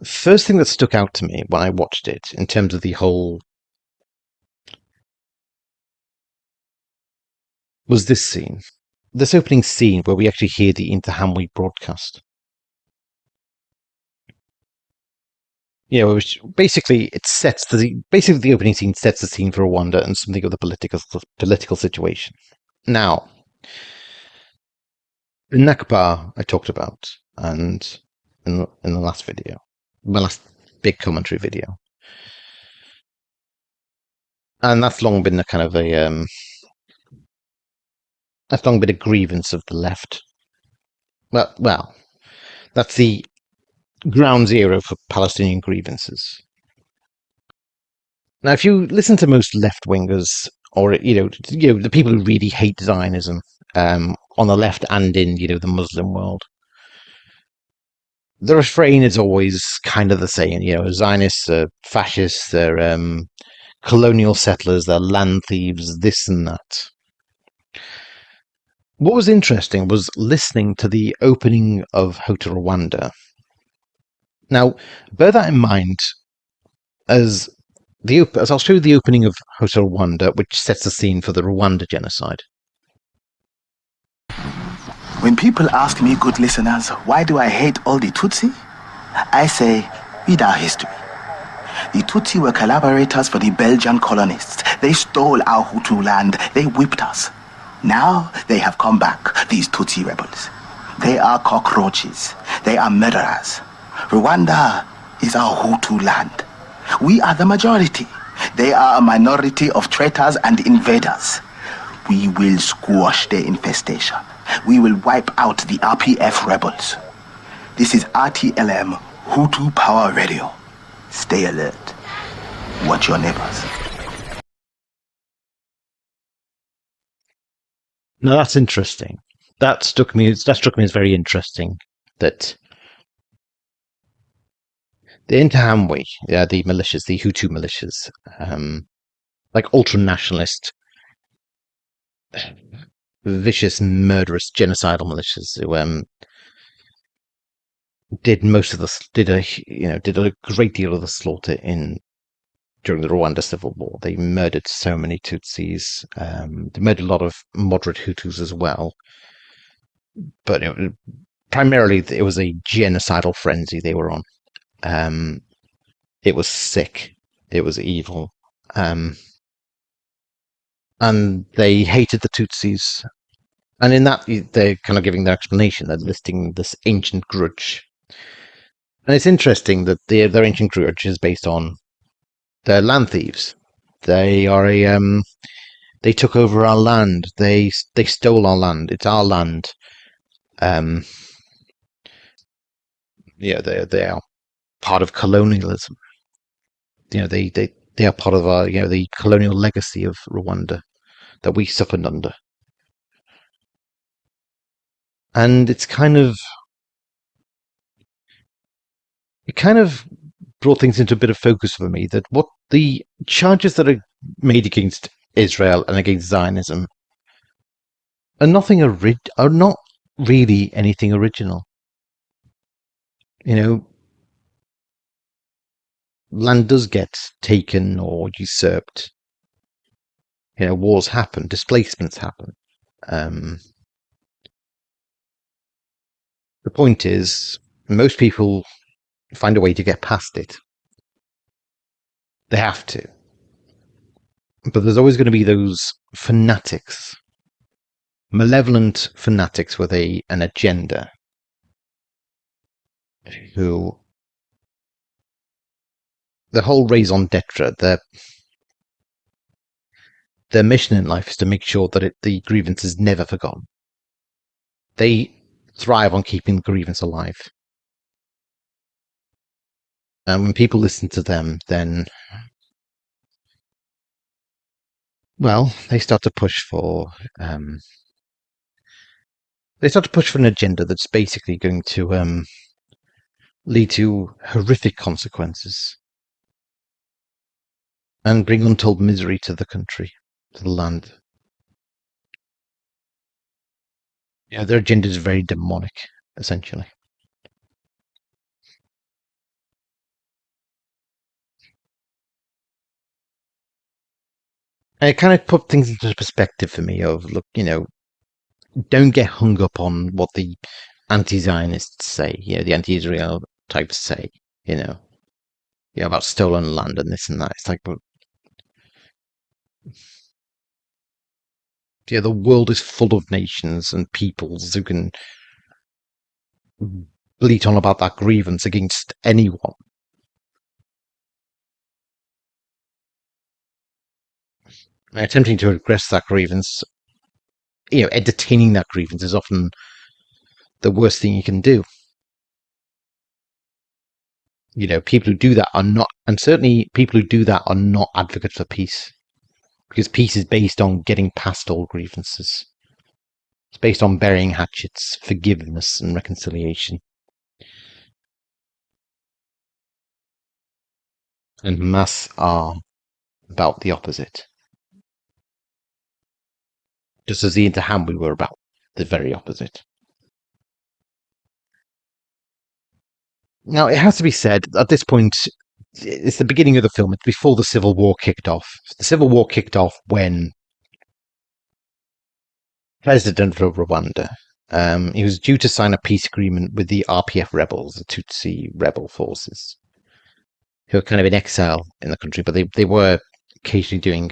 First thing that stuck out to me when I watched it, in terms of the whole, was this scene. this opening scene where we actually hear the Interahamwe broadcast. Which basically the opening scene sets the scene for Rwanda and something of the political situation. Now, the Nakba I talked about, and in the last video, my last big commentary video, and that's long been a kind of that's long been a grievance of the left. Well, that's the ground zero for Palestinian grievances. Now, if you listen to most left-wingers, or the people who really hate Zionism, on the left and in the Muslim world, the refrain is always kind of the same. Zionists are fascists, they're colonial settlers, they're land thieves, this and that. What was interesting was listening to the opening of Hotel Rwanda. Now, bear that in mind as I'll show you the opening of Hotel Rwanda, which sets the scene for the Rwanda Genocide. When people ask me, good listeners, why do I hate all the Tutsi? I say, read our history. The Tutsi were collaborators for the Belgian colonists. They stole our Hutu land. They whipped us. Now they have come back, these Tutsi rebels. They are cockroaches. They are murderers. Rwanda is our Hutu land. We are the majority. They are a minority of traitors and invaders. We will squash their infestation. We will wipe out the RPF rebels. This is RTLM, Hutu Power Radio. Stay alert. Watch your neighbors. Now that's interesting. That struck me as very interesting. That the Interahamwe, the militias, the Hutu militias, like ultra-nationalist, vicious, murderous, genocidal militias who did a great deal of the slaughter during the Rwanda Civil War. They murdered so many Tutsis. They murdered a lot of moderate Hutus as well. But primarily, it was a genocidal frenzy they were on. It was sick. It was evil. And they hated the Tutsis. And in that, they're kind of giving their explanation. They're listing this ancient grudge. And it's interesting that their ancient grudge is based on they're land thieves. They are they took over our land. They stole our land. It's our land. They are part of colonialism. They are part of our the colonial legacy of Rwanda that we suffered under. And it kind of brought things into a bit of focus for me, that what the charges that are made against Israel and against Zionism are not really anything original. Land does get taken or usurped. Wars happen, displacements happen. The point is, most people find a way to get past it. They have to. But there's always going to be those fanatics, malevolent fanatics with an agenda, who the whole raison d'etre, their mission in life is to make sure that the grievance is never forgotten. They thrive on keeping the grievance alive. And when people listen to them, then, well, they start to push for an agenda that's basically going to lead to horrific consequences and bring untold misery to the country, to the land. Their agenda is very demonic, essentially. And it kind of put things into perspective for me of, look, don't get hung up on what the anti-Zionists say, the anti-Israel types say, about stolen land and this and that. It's like, well, the world is full of nations and peoples who can bleat on about that grievance against anyone. And attempting to address that grievance, entertaining that grievance is often the worst thing you can do. People who do that are not, and certainly people who do that are not advocates for peace. Because peace is based on getting past all grievances. It's based on burying hatchets, forgiveness, and reconciliation. And Hamas are about the opposite. Just as the Interhamwe were about the very opposite. Now, it has to be said, at this point, it's the beginning of the film. It's before the Civil War kicked off. The Civil War kicked off when President of Rwanda, he was due to sign a peace agreement with the RPF rebels, the Tutsi rebel forces, who are kind of in exile in the country, but they were occasionally doing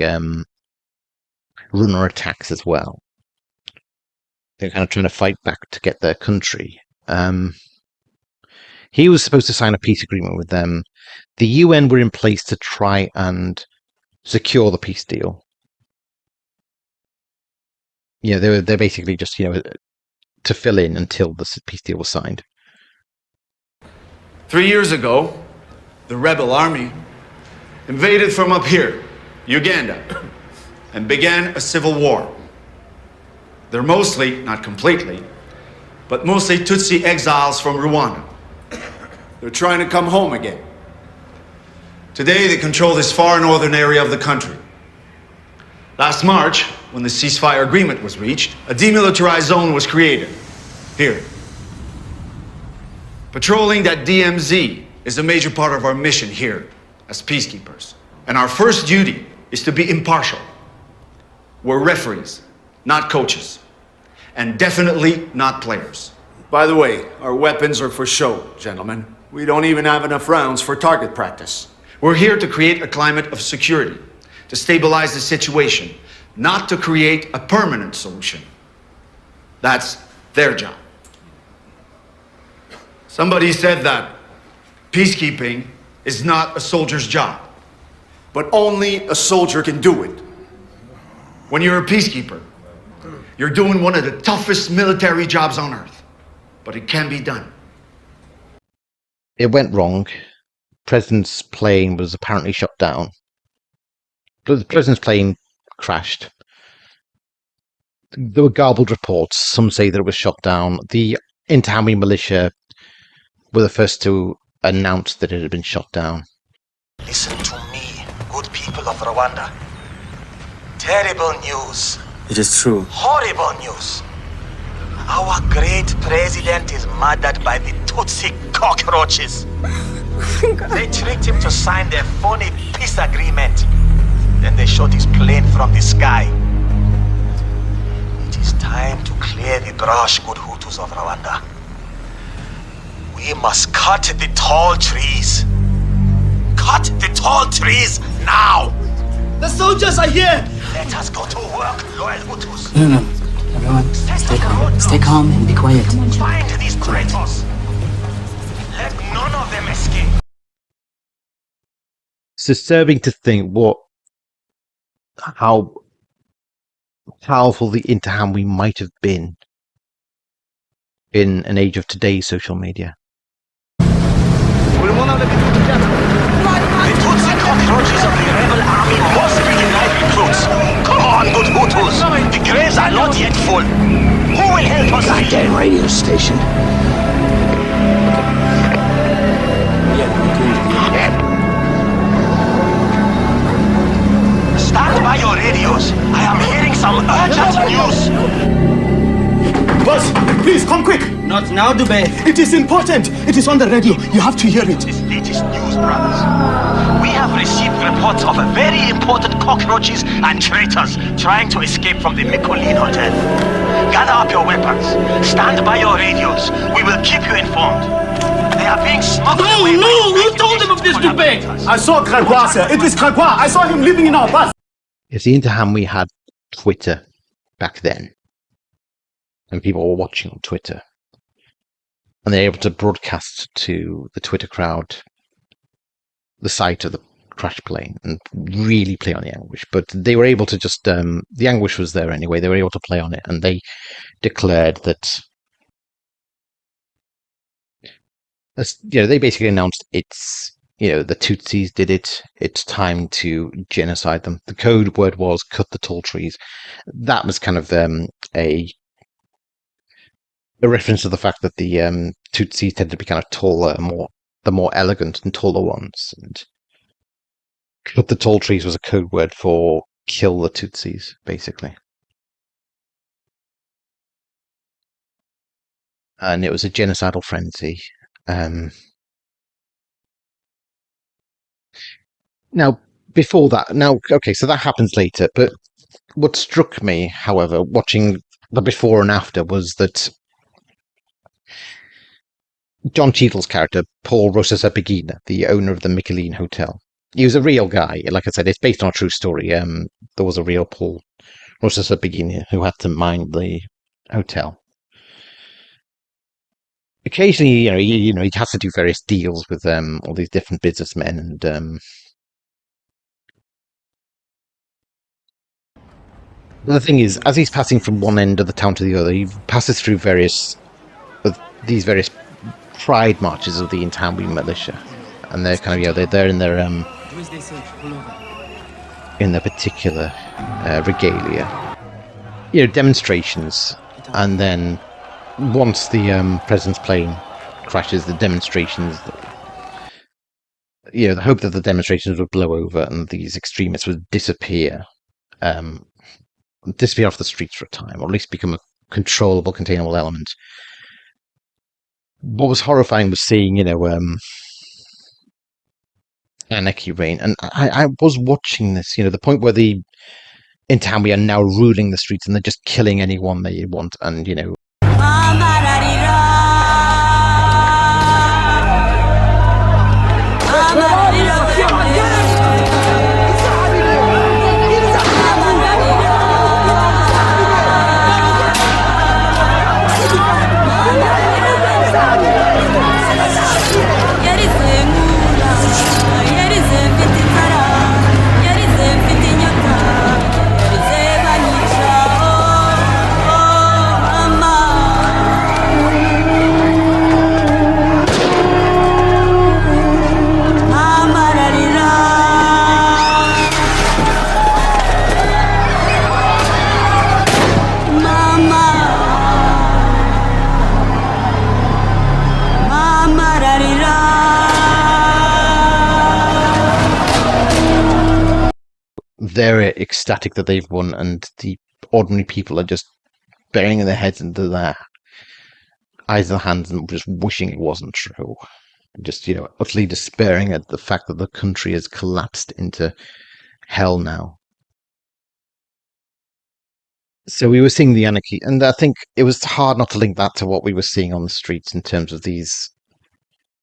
runner attacks as well. They're kind of trying to fight back to get their country. He was supposed to sign a peace agreement with them. The UN were in place to try and secure the peace deal. They're basically just, to fill in until the peace deal was signed. 3 years ago, the rebel army invaded from up here, Uganda, and began a civil war. They're mostly, not completely, but mostly Tutsi exiles from Rwanda. They're trying to come home again. Today, they control this far northern area of the country. Last March, when the ceasefire agreement was reached, a demilitarized zone was created. Here. Patrolling that DMZ is a major part of our mission here as peacekeepers. And our first duty is to be impartial. We're referees, not coaches. And definitely not players. By the way, our weapons are for show, gentlemen. We don't even have enough rounds for target practice. We're here to create a climate of security, to stabilize the situation, not to create a permanent solution. That's their job. Somebody said that peacekeeping is not a soldier's job, but only a soldier can do it. When you're a peacekeeper, you're doing one of the toughest military jobs on earth, but it can be done. It went wrong. President's plane was apparently shot down. The president's plane crashed. There were garbled reports. Some say that it was shot down. The Interhamwe militia were the first to announce that it had been shot down. Listen to me, good people of Rwanda. Terrible news. It is true. Horrible news. Our great president is murdered by the Tutsi cockroaches. They tricked him to sign their phony peace agreement. Then they shot his plane from the sky. It is time to clear the brush, good Hutus of Rwanda. We must cut the tall trees. Cut the tall trees now! The soldiers are here! Let us go to work, loyal Hutus. No, everyone, stay calm and be quiet. Find these traitors. Let none of them escape. It's disturbing to think how powerful the Interhamwe might have been in an age of today's social media. The Tutsi cockroaches of the rebel army must be denied recruits. Come on, good Hutus. The graves are not yet full. Who will help us? Goddamn radio station. Stand by your radios. I am hearing some urgent news. Boss, please come quick. Not now, Dubé. It is important. It is on the radio. You have to hear it. This latest news, brothers. We have received reports of very important cockroaches and traitors trying to escape from the Mikolin Hotel. Gather up your weapons. Stand by your radios. We will keep you informed. They are being smuggled away. No! Who told them of this debate? I saw Grégoire, sir. It is Grégoire. I saw him living in our bus. You see, into Ham we had Twitter back then, and people were watching on Twitter, and they're able to broadcast to the Twitter crowd the sight of the crash plane and really play on the anguish. But they were able to just the anguish was there anyway. They were able to play on it, and they declared that, they basically announced it's, the Tutsis did it. It's time to genocide them. The code word was cut the tall trees. That was kind of a reference to the fact that the Tutsis tended to be kind of taller, the more elegant and taller ones. And cut the tall trees was a code word for kill the Tutsis, basically. And it was a genocidal frenzy. Now, before that, okay, so that happens later, but what struck me, however, watching the before and after, was that John Cheadle's character, Paul Rosasabagina, the owner of the Michelin Hotel, he was a real guy. Like I said, it's based on a true story. There was a real Paul Rosasabagina who had to mind the hotel. Occasionally, he has to do various deals with all these different businessmen, and the thing is, as he's passing from one end of the town to the other, he passes through these various pride marches of the Intambwe militia, and they're kind of they're in their particular regalia, demonstrations, and then once the president's plane crashes, the demonstrations, the hope that the demonstrations would blow over and these extremists would disappear off the streets for a time, or at least become a controllable, containable element. What was horrifying was seeing, anarchy reign. And I was watching this, the point where the Intambwe are now ruling the streets and they're just killing anyone they want. And, they're ecstatic that they've won, and the ordinary people are just burying their heads into their eyes and hands and just wishing it wasn't true. Just, utterly despairing at the fact that the country has collapsed into hell now. So we were seeing the anarchy, and I think it was hard not to link that to what we were seeing on the streets in terms of these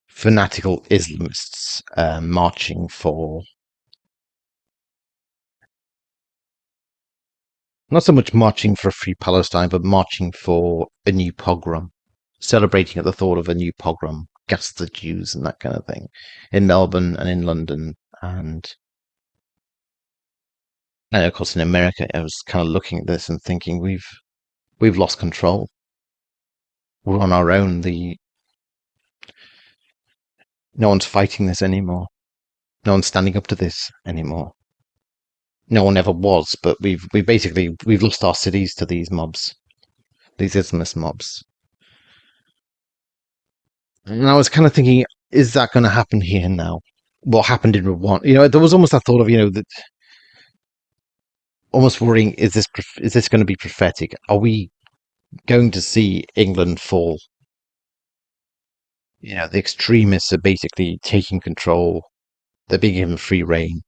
fanatical Islamists marching for, not so much marching for a free Palestine, but marching for a new pogrom, celebrating at the thought of a new pogrom, gas the Jews and that kind of thing, in Melbourne and in London. And of course in America, I was kind of looking at this and thinking, we've lost control. We're on our own. No one's fighting this anymore. No one's standing up to this anymore. No one ever was, but we've lost our cities to these mobs, these Islamist mobs. And I was kind of thinking, is that going to happen here now? What happened in Rwanda? There was almost that thought of, that almost worrying, is this going to be prophetic? Are we going to see England fall? The extremists are basically taking control. They're being given free rein.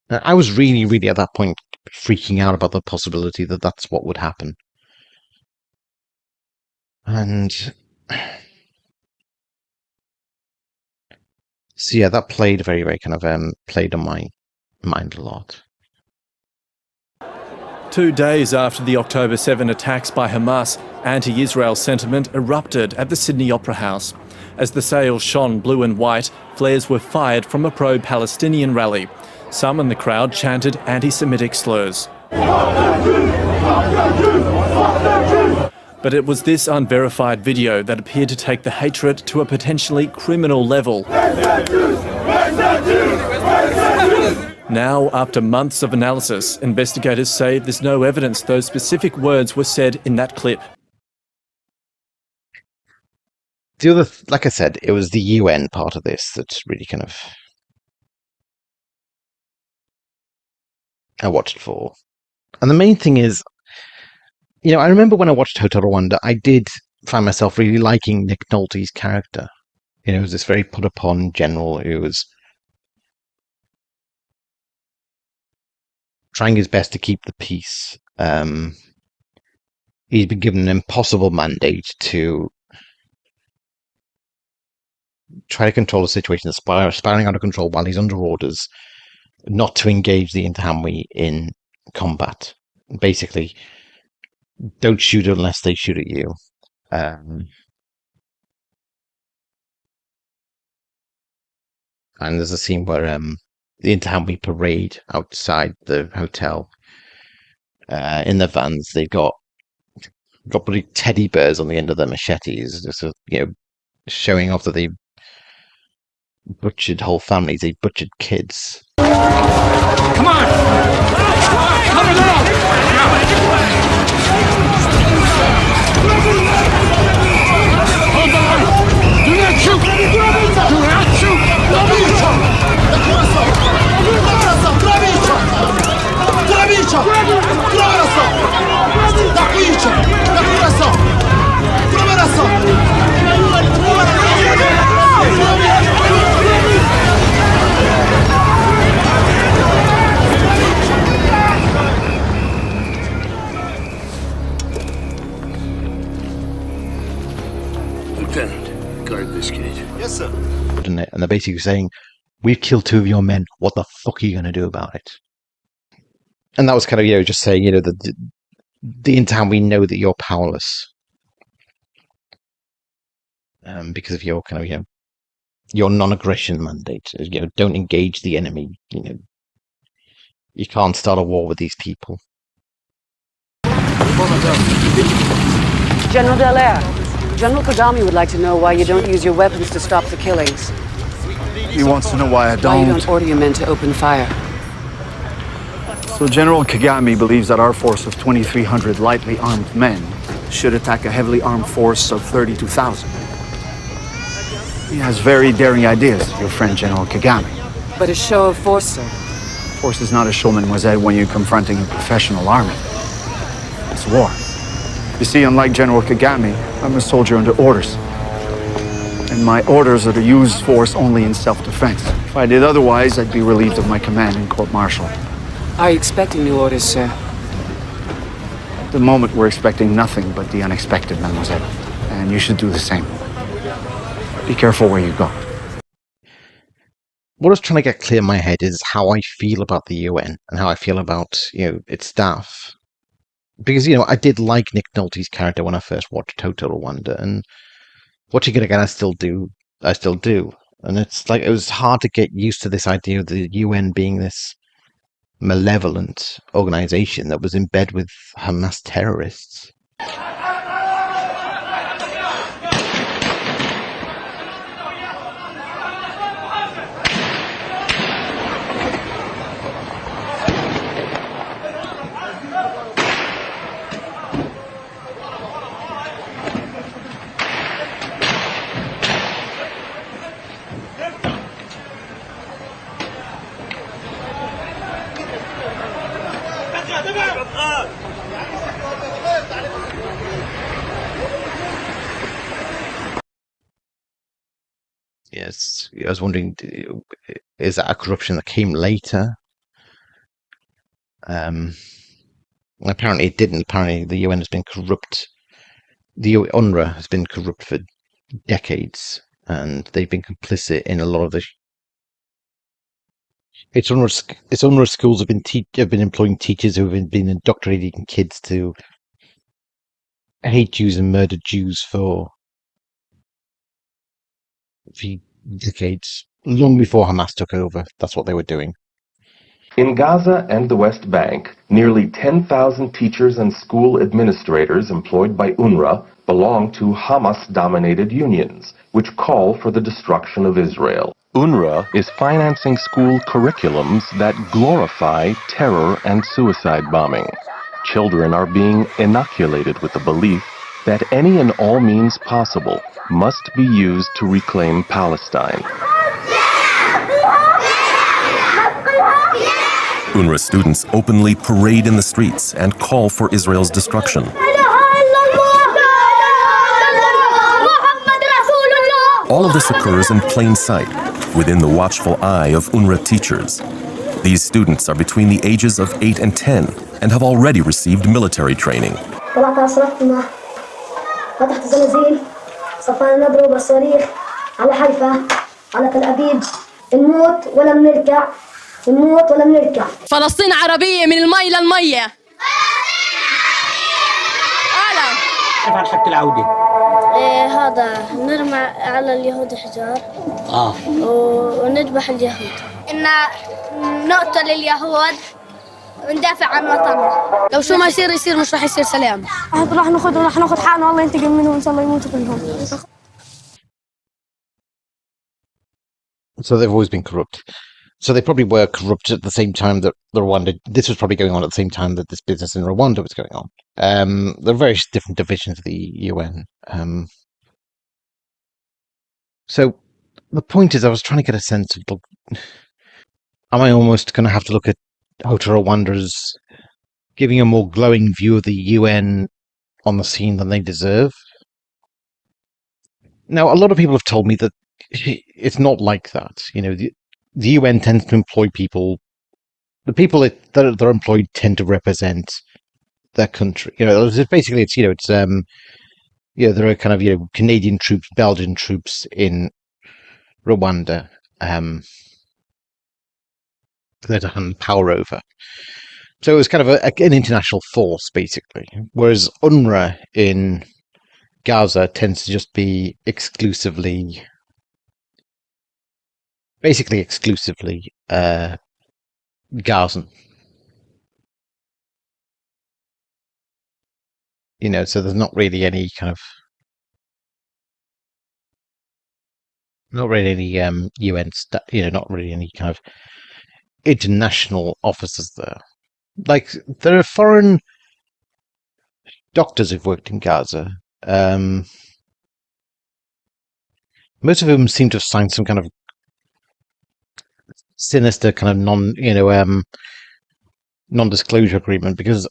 I was really, really at that point freaking out about the possibility that that's what would happen. And so yeah, that played very, very kind of played on my mind a lot. 2 days after the October 7 attacks by Hamas, anti-Israel sentiment erupted at the Sydney Opera House. As the sails shone blue and white, flares were fired from a pro-Palestinian rally. Some in the crowd chanted anti-Semitic slurs. But it was this unverified video that appeared to take the hatred to a potentially criminal level. Now, after months of analysis, investigators say there's no evidence those specific words were said in that clip. The other, like I said, it was the UN part of this that really kind of I watched for. And the main thing is, you know, I remember when I watched Hotel Rwanda, I did find myself really liking Nick Nolte's character. You know, he was this very put-upon general who was trying his best to keep the peace. He's been given an impossible mandate to try to control the situation that's spiraling out of control while he's under orders not to engage the Interahamwe in combat. Basically, don't shoot unless they shoot at you. And there's a scene where the Interahamwe parade outside the hotel in the vans. They've got bloody teddy bears on the end of their machetes, just showing off that they butchered whole families. They butchered kids. Come on! Come on! Hold on! Do not shoot! Do not shoot! Lieutenant, guard this kid. Yes, sir. And they're basically saying, we've killed 2 of your men. What the fuck are you going to do about it? And that was kind of, just saying, the Interahamwe, we know that you're powerless. Because of your kind of, your non-aggression mandate. Don't engage the enemy. You can't start a war with these people. General Dallaire, General Kagame would like to know why you don't use your weapons to stop the killings. He wants to know why I don't. Why you don't order your men to open fire. So General Kagame believes that our force of 2,300 lightly armed men should attack a heavily armed force of 32,000. He has very daring ideas, your friend General Kagame. But a show of force, sir. Force is not a show, mademoiselle, when you're confronting a professional army. It's war. You see, unlike General Kagame, I'm a soldier under orders. And my orders are to use force only in self-defense. If I did otherwise, I'd be relieved of my command in court-martial. Are you expecting new orders, sir? At the moment, we're expecting nothing but the unexpected, mademoiselle. And you should do the same. Be careful where you go. What I was trying to get clear in my head is how I feel about the UN and how I feel about, its staff. Because, I did like Nick Nolte's character when I first watched Hotel Rwanda, and watching it again, I still do. And it's like, it was hard to get used to this idea of the UN being this malevolent organization that was in bed with Hamas terrorists. Yes, I was wondering, is that a corruption that came later? Apparently it didn't. Apparently the UN has been corrupt. The UNRWA has been corrupt for decades, and they've been complicit in a lot of the. It's UNRWA schools have been employing teachers who have been indoctrinating kids to hate Jews and murder Jews for decades, long before Hamas took over. That's what they were doing. In Gaza and the West Bank, nearly 10,000 teachers and school administrators employed by UNRWA belong to Hamas-dominated unions, which call for the destruction of Israel. UNRWA is financing school curriculums that glorify terror and suicide bombing. Children are being inoculated with the belief that any and all means possible must be used to reclaim Palestine. UNRWA students openly parade in the streets and call for Israel's destruction. All of this occurs in plain sight, within the watchful eye of UNRWA teachers. These students are between the ages of 8 and 10 and have already received military training. فلسطين عربية من المي للمية. كيف عن حق العودة؟ هذا نرمى على اليهود حجار وندبح اليهود. إن نقتل اليهود وندافع عن وطننا. لو شو ما يصير يصير مش راح يصير سلام. راح ناخذ حقنا والله ينتقم منهم إن شاء الله يموتوا كلهم. So they've always been corrupt. So they probably were corrupt at the same time that the Rwanda. This was probably going on at the same time that this business in Rwanda was going on. There are various different divisions of the UN. So the point is, I was trying to get a sense of, am I almost going to have to look at Hotel Rwanda as giving a more glowing view of the UN on the scene than they deserve? Now, a lot of people have told me that it's not like that. You know, the UN tends to employ people. The people that are employed tend to represent their country. You know, basically there are kind of Canadian troops, Belgian troops in Rwanda that are hand power over. So it was kind of an international force, basically. Whereas UNRWA in Gaza tends to just be exclusively Gazan. You know, so there's not really any kind of UN not really any kind of international officers there. Like, there are foreign doctors who've worked in Gaza. Most of them seem to have signed some kind of sinister kind of non-disclosure agreement, because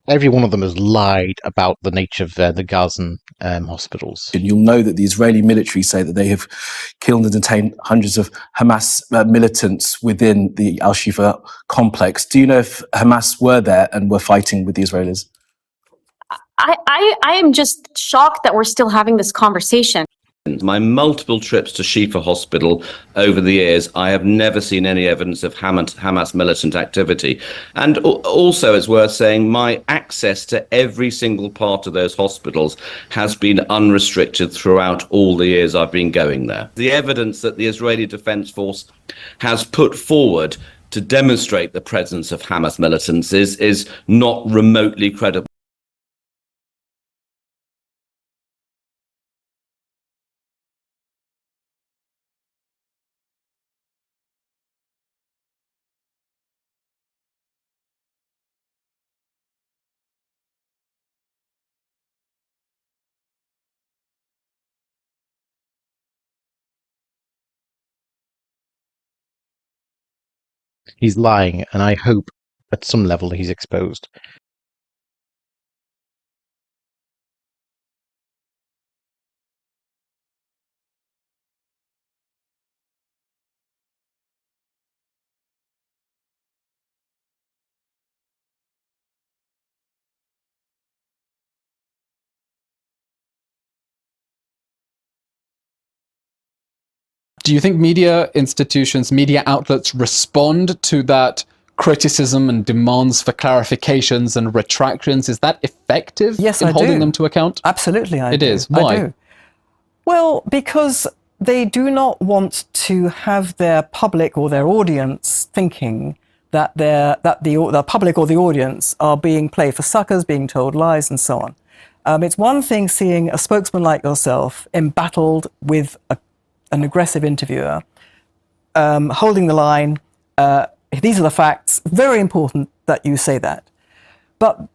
every one of them has lied about the nature of the Gazan hospitals. And you'll know that the Israeli military say that they have killed and detained hundreds of Hamas militants within the Al-Shifa complex. Do you know if Hamas were there and were fighting with the Israelis? I am just shocked that we're still having this conversation. My multiple trips to Shifa Hospital over the years, I have never seen any evidence of Hamas militant activity. And also, it's worth saying, my access to every single part of those hospitals has been unrestricted throughout all the years I've been going there. The evidence that the Israeli Defense Force has put forward to demonstrate the presence of Hamas militants is not remotely credible. He's lying, and I hope at some level he's exposed. Do you think media institutions, media outlets respond to that criticism and demands for clarifications and retractions? Is that effective in holding them to account? Absolutely, I do. It is. Why? I do. Well, because they do not want to have their public or their audience thinking that the public or the audience are being played for suckers, being told lies, and so on. It's one thing seeing a spokesman like yourself embattled with an aggressive interviewer, holding the line. These are the facts. Very important that you say that. But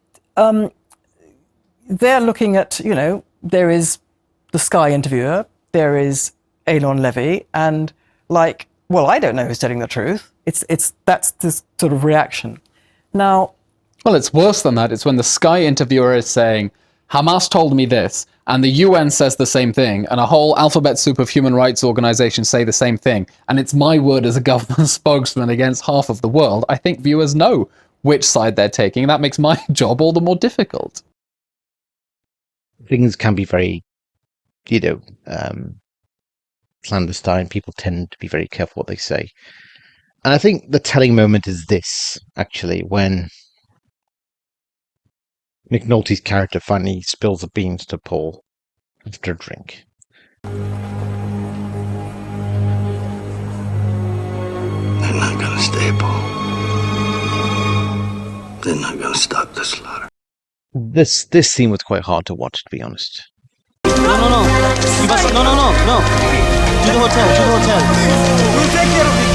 they're looking at, there is the Sky interviewer, there is Elon Levy, and I don't know who's telling the truth. That's this sort of reaction. Now, well, it's worse than that. It's when the Sky interviewer is saying, Hamas told me this, and the UN says the same thing, and a whole alphabet soup of human rights organizations say the same thing, and it's my word as a government spokesman against half of the world. I think viewers know which side they're taking. That makes my job all the more difficult. Things can be very, clandestine. People tend to be very careful what they say. And I think the telling moment is this, actually, when McNulty's character finally spills the beans to Paul after a drink. They're not gonna stay, Paul. They're not gonna stop the slaughter. This scene was quite hard to watch, to be honest. No. You must, no. Do the hotel. We'll take care of it.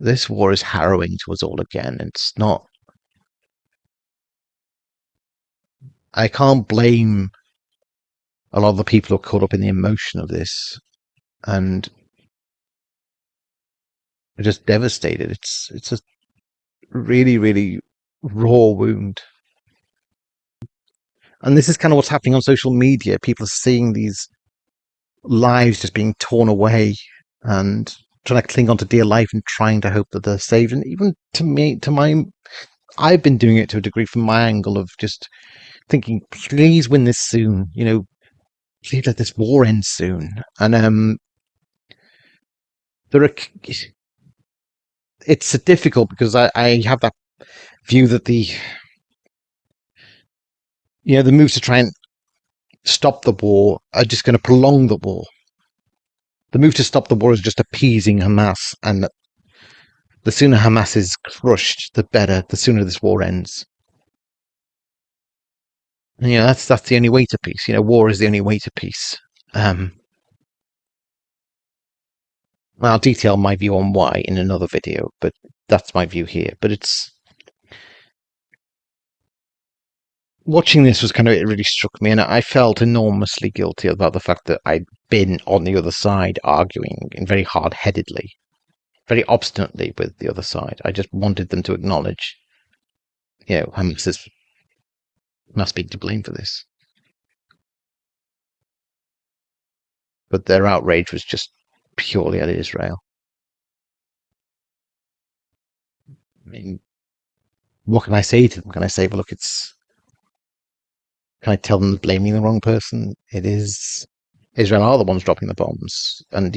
This war is harrowing to us all again. It's not. I can't blame a lot of the people who are caught up in the emotion of this, and are just devastated. It's a really, really raw wound. And this is kind of what's happening on social media. People are seeing these lives just being torn away and trying to cling on to dear life and trying to hope that they're saved. And even I've been doing it to a degree from my angle of just thinking, please win this soon. Please let this war end soon. And it's difficult because I have that view that the moves to try and stop the war are just going to prolong the war. The move to stop the war is just appeasing Hamas, and the sooner Hamas is crushed, the better. The sooner this war ends. And, that's the only way to peace. War is the only way to peace. I'll detail my view on why in another video, but that's my view here. But watching this was it really struck me, and I felt enormously guilty about the fact that I'd been on the other side arguing and very hard-headedly, very obstinately with the other side. I just wanted them to acknowledge, Hamas must be to blame for this. But their outrage was just purely at Israel. I mean, what can I say to them? Can I say, well, look, can I tell them they're blaming the wrong person? It is Israel are the ones dropping the bombs. And,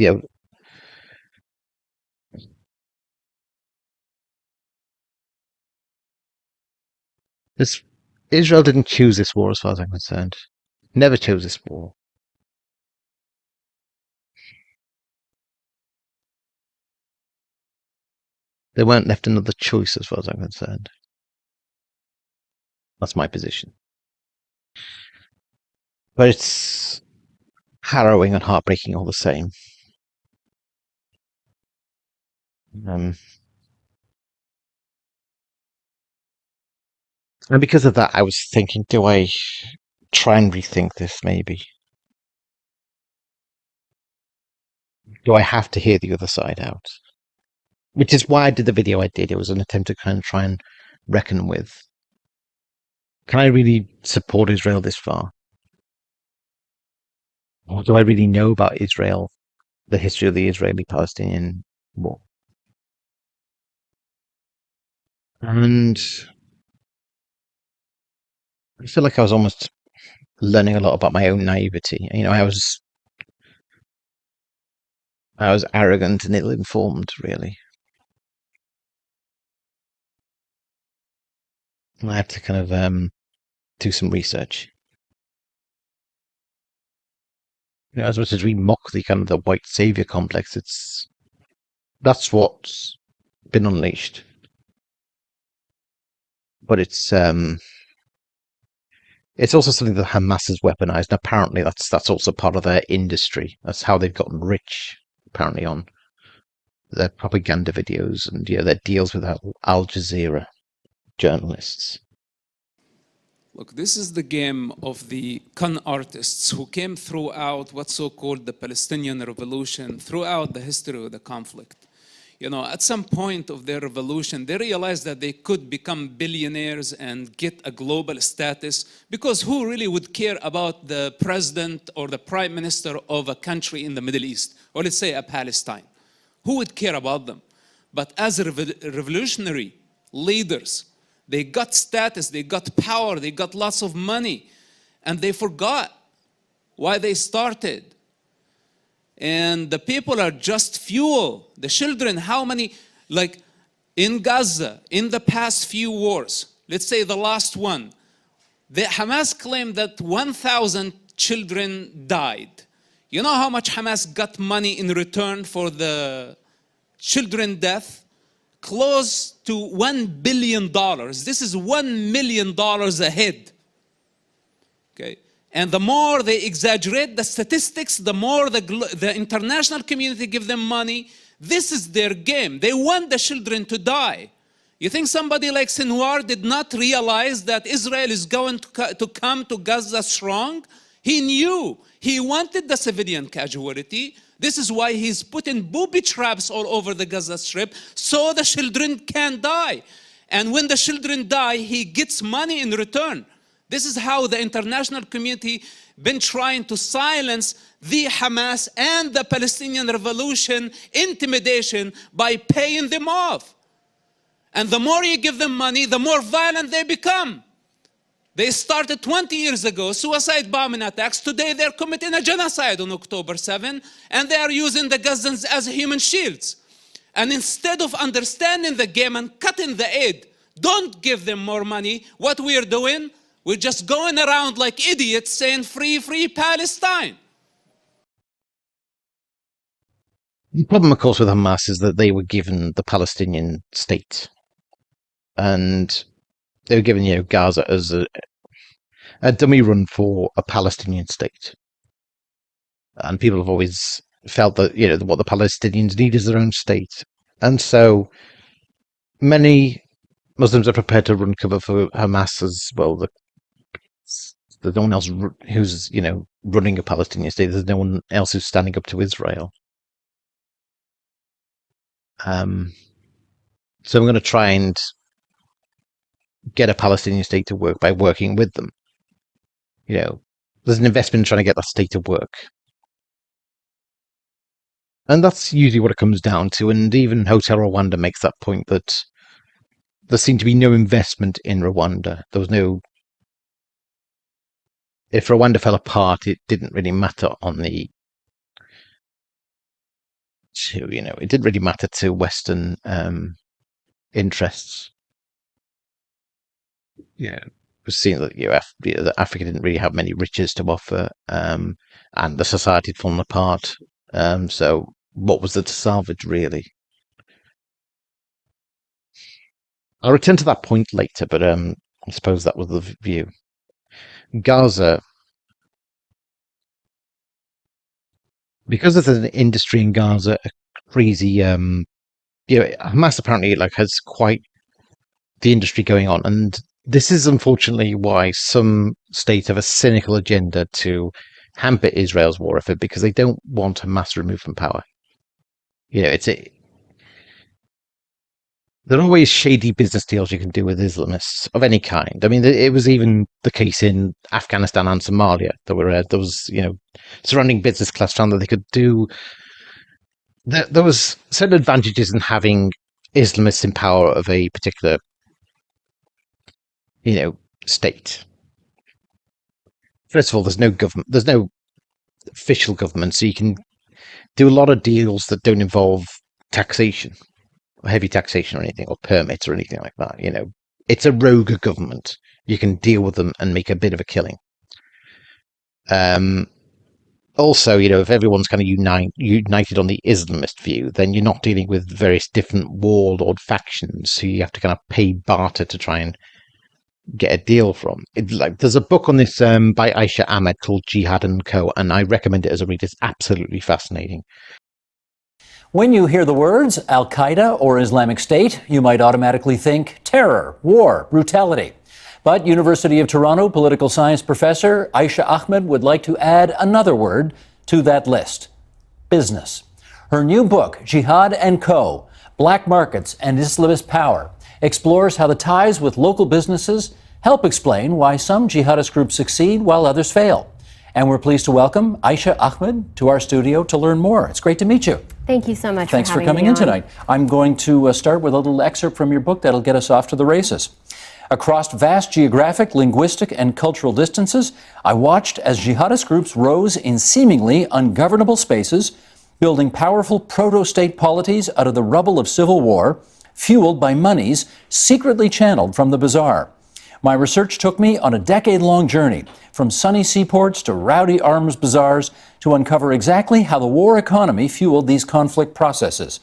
Israel didn't choose this war as far as I'm concerned. Never chose this war. They weren't left another choice as far as I'm concerned. That's my position. But it's harrowing and heartbreaking all the same. And because of that, I was thinking, do I try and rethink this, maybe? Do I have to hear the other side out? Which is why I did the video I did. It was an attempt to try and reckon with, can I really support Israel this far? Or do I really know about Israel, the history of the Israeli-Palestinian war? And I feel like I was almost learning a lot about my own naivety. You know, I was arrogant and ill-informed, really. I had to kind of do some research. You know, as much as we mock the kind of the white savior complex, that's what's been unleashed. But it's also something that Hamas has weaponized, and apparently that's also part of their industry. That's how they've gotten rich, apparently, on their propaganda videos and their deals with Al Jazeera journalists. Look, this is the game of the con artists who came throughout what's so-called the Palestinian revolution, throughout the history of the conflict. You know, at some point of their revolution, they realized that they could become billionaires and get a global status, because who really would care about the president or the prime minister of a country in the Middle East, or let's say a Palestine? Who would care about them? But as revolutionary leaders, they got status, they got power, they got lots of money, and they forgot why they started. And the people are just fuel. The children, how many, like in Gaza, in the past few wars, let's say the last one, the Hamas claimed that 1,000 children died. You know how much Hamas got money in return for the children death? Close to $1 billion. This is $1 million a head. Okay. And the more they exaggerate the statistics, the more the international community give them money. This is their game. They want the children to die. You think somebody like Sinwar did not realize that Israel is going to come to Gaza strong? He knew. He wanted the civilian casualty. This is why he's putting booby traps all over the Gaza Strip, so the children can die. And when the children die, he gets money in return. This is how the international community been trying to silence the Hamas and the Palestinian revolution intimidation by paying them off. And the more you give them money, the more violent they become. They started 20 years ago, suicide bombing attacks. Today they're committing a genocide on October 7, and they are using the Gazans as human shields. And instead of understanding the game and cutting the aid, don't give them more money. What we are doing, we're just going around like idiots saying, free, free Palestine. The problem, of course, with Hamas is that they were given the Palestinian state. And they were given, Gaza as a dummy run for a Palestinian state. And people have always felt that, what the Palestinians need is their own state. And so many Muslims are prepared to run cover for Hamas as well. There's no one else who's, running a Palestinian state. There's no one else who's standing up to Israel. So I'm going to try and get a Palestinian state to work by working with them. There's an investment in trying to get that state to work. And that's usually what it comes down to. And even Hotel Rwanda makes that point, that there seemed to be no investment in Rwanda. There was no... If Rwanda fell apart, it didn't really matter on the... it didn't really matter to Western interests. Was seeing that that Africa didn't really have many riches to offer, and the society had fallen apart. So what was there to salvage, really? I'll return to that point later, but I suppose that was the view. Gaza, because there's an industry in Gaza, a crazy, Hamas apparently has quite the industry going on, and this is unfortunately why some states have a cynical agenda to hamper Israel's war effort, because they don't want Hamas removed from power. There are always shady business deals you can do with Islamists of any kind. I mean, it was even the case in Afghanistan and Somalia. There was, surrounding business class found that they could do. There was certain advantages in having Islamists in power of a particular state. first of all, there's no government, there's no official government, so you can do a lot of deals that don't involve taxation, or heavy taxation, or anything, or permits, or anything like that. It's a rogue government. You can deal with them and make a bit of a killing. Also, if everyone's kind of united on the Islamist view, then you're not dealing with various different warlord factions who you have to kind of pay barter to try and get a deal from. There's a book on this by Aisha Ahmed called Jihad and Co., and I recommend it as a read. It's absolutely fascinating. When you hear the words Al-Qaeda or Islamic State, you might automatically think terror, war, brutality. But University of Toronto political science professor Aisha Ahmed would like to add another word to that list: business. Her new book, Jihad and Co., Black Markets and Islamist Power, explores how the ties with local businesses help explain why some jihadist groups succeed while others fail. And we're pleased to welcome Aisha Ahmed to our studio to learn more. It's great to meet you. Thank you so much. Thanks for coming in tonight. I'm going to start with a little excerpt from your book that'll get us off to the races. Across vast geographic, linguistic, and cultural distances, I watched as jihadist groups rose in seemingly ungovernable spaces, building powerful proto-state polities out of the rubble of civil war, fueled by monies secretly channeled from the bazaar. My research took me on a decade-long journey, from sunny seaports to rowdy arms bazaars, to uncover exactly how the war economy fueled these conflict processes.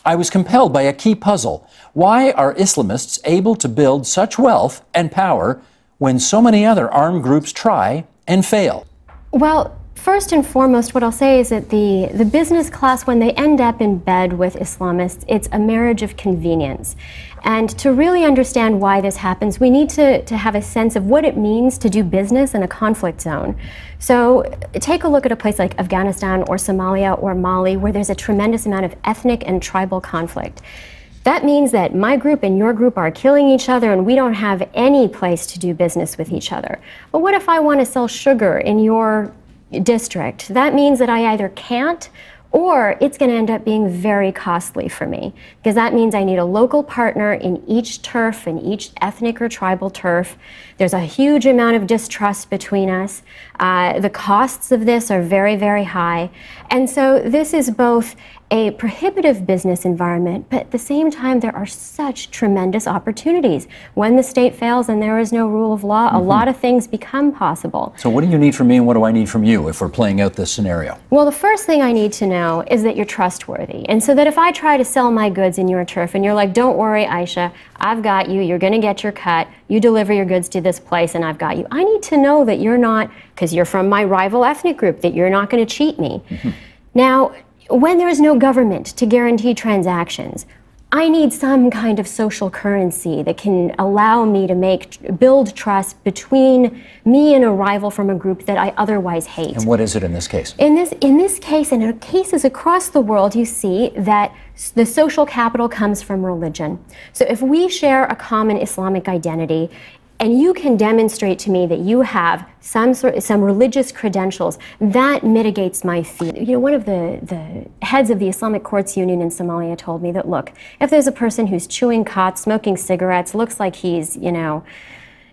I was compelled by a key puzzle. Why are Islamists able to build such wealth and power when so many other armed groups try and fail? Well, first and foremost, what I'll say is that the business class, when they end up in bed with Islamists, it's a marriage of convenience. And to really understand why this happens, we need to have a sense of what it means to do business in a conflict zone. So take a look at a place like Afghanistan or Somalia or Mali, where there's a tremendous amount of ethnic and tribal conflict. That means that my group and your group are killing each other and we don't have any place to do business with each other. But what if I want to sell sugar in your district? That means that I either can't, or it's going to end up being very costly for me, because that means I need a local partner in each turf, in each ethnic or tribal turf. There's a huge amount of distrust between us. The costs of this are very, very high. And so this is both a prohibitive business environment, but at the same time, there are such tremendous opportunities. When the state fails and there is no rule of law, a lot of things become possible. So what do you need from me and what do I need from you if we're playing out this scenario? Well, the first thing I need to know is that you're trustworthy. And so that if I try to sell my goods in your turf and you're like, don't worry, Aisha, I've got you, you're gonna get your cut, you deliver your goods to this place and I've got you. I need to know that you're not, because you're from my rival ethnic group, that you're not gonna cheat me. Now, when there is no government to guarantee transactions, I need some kind of social currency that can allow me to build trust between me and a rival from a group that I otherwise hate. And what is it in this case? In this case, and in cases across the world, you see that the social capital comes from religion. So if we share a common Islamic identity, and you can demonstrate to me that you have some religious credentials, that mitigates my fee. One of the heads of the Islamic Courts Union in Somalia told me that, look, if there's a person who's chewing khat, smoking cigarettes, looks like he's,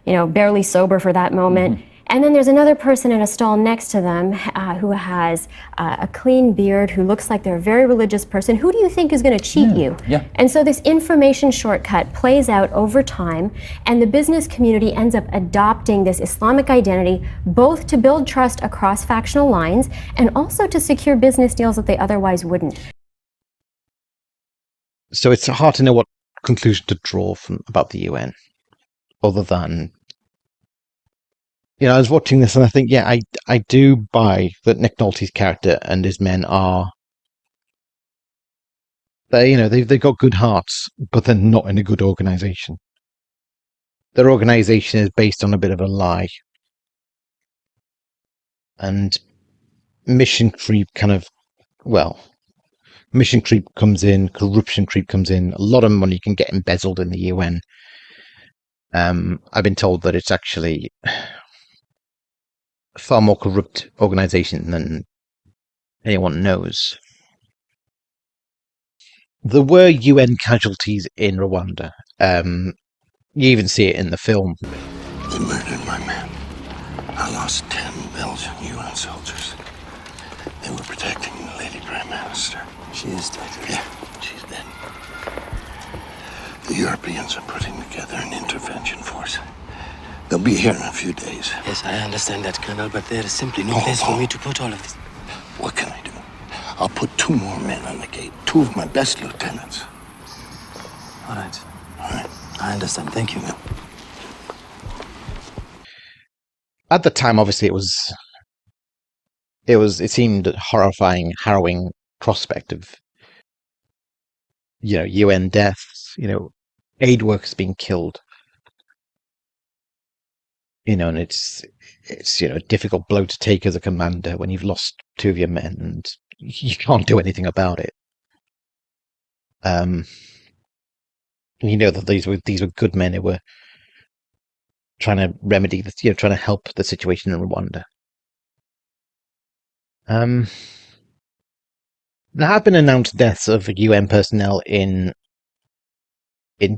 barely sober for that moment, and then there's another person in a stall next to them who has a clean beard, who looks like they're a very religious person. Who do you think is going to cheat you? Yeah. And so this information shortcut plays out over time, and the business community ends up adopting this Islamic identity, both to build trust across factional lines and also to secure business deals that they otherwise wouldn't. So it's hard to know what conclusion to draw about the UN, other than, I was watching this and I think, yeah, I do buy that Nick Nolte's character and his men are, they've got good hearts, but they're not in a good organization. Their organization is based on a bit of a lie. And mission creep mission creep comes in, corruption creep comes in, a lot of money can get embezzled in the UN. I've been told that it's actually a far more corrupt organization than anyone knows. There were UN casualties in Rwanda. You even see it in the film. They murdered my men. I lost 10 Belgian UN soldiers. They were protecting the Lady Prime Minister. She is dead. Yeah, she's dead. The Europeans are putting together an intervention force. They'll be here in a few days. Yes, I understand that, Colonel, but there is simply no place for me to put all of this. What can I do? I'll put 2 more men on the gate. 2 of my best lieutenants. All right. I understand. Thank you. At the time, obviously, it seemed a horrifying, harrowing prospect of, UN deaths, aid workers being killed, and it's a difficult blow to take as a commander when you've lost 2 of your men and you can't do anything about it. And that these were good men who were trying to remedy trying to help the situation in Rwanda. There have been announced deaths of UN personnel in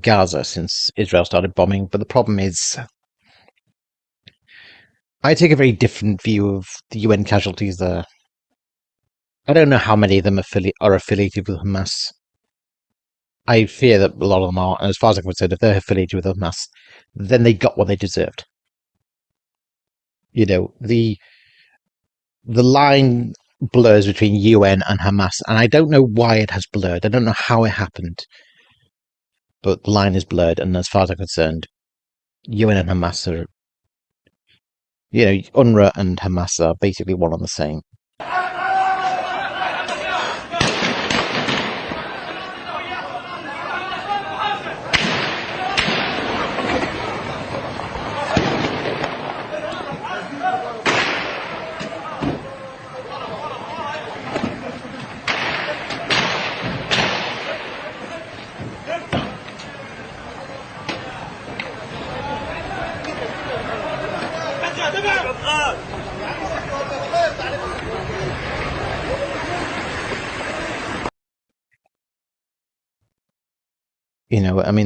Gaza since Israel started bombing, but the problem is, I take a very different view of the UN casualties there. I don't know how many of them are affiliated with Hamas. I fear that a lot of them are, and as far as I'm concerned, if they're affiliated with Hamas, then they got what they deserved. The line blurs between UN and Hamas, and I don't know why it has blurred. I don't know how it happened, but the line is blurred, and as far as I'm concerned, UN and Hamas are, UNRWA and Hamas are basically one and the same.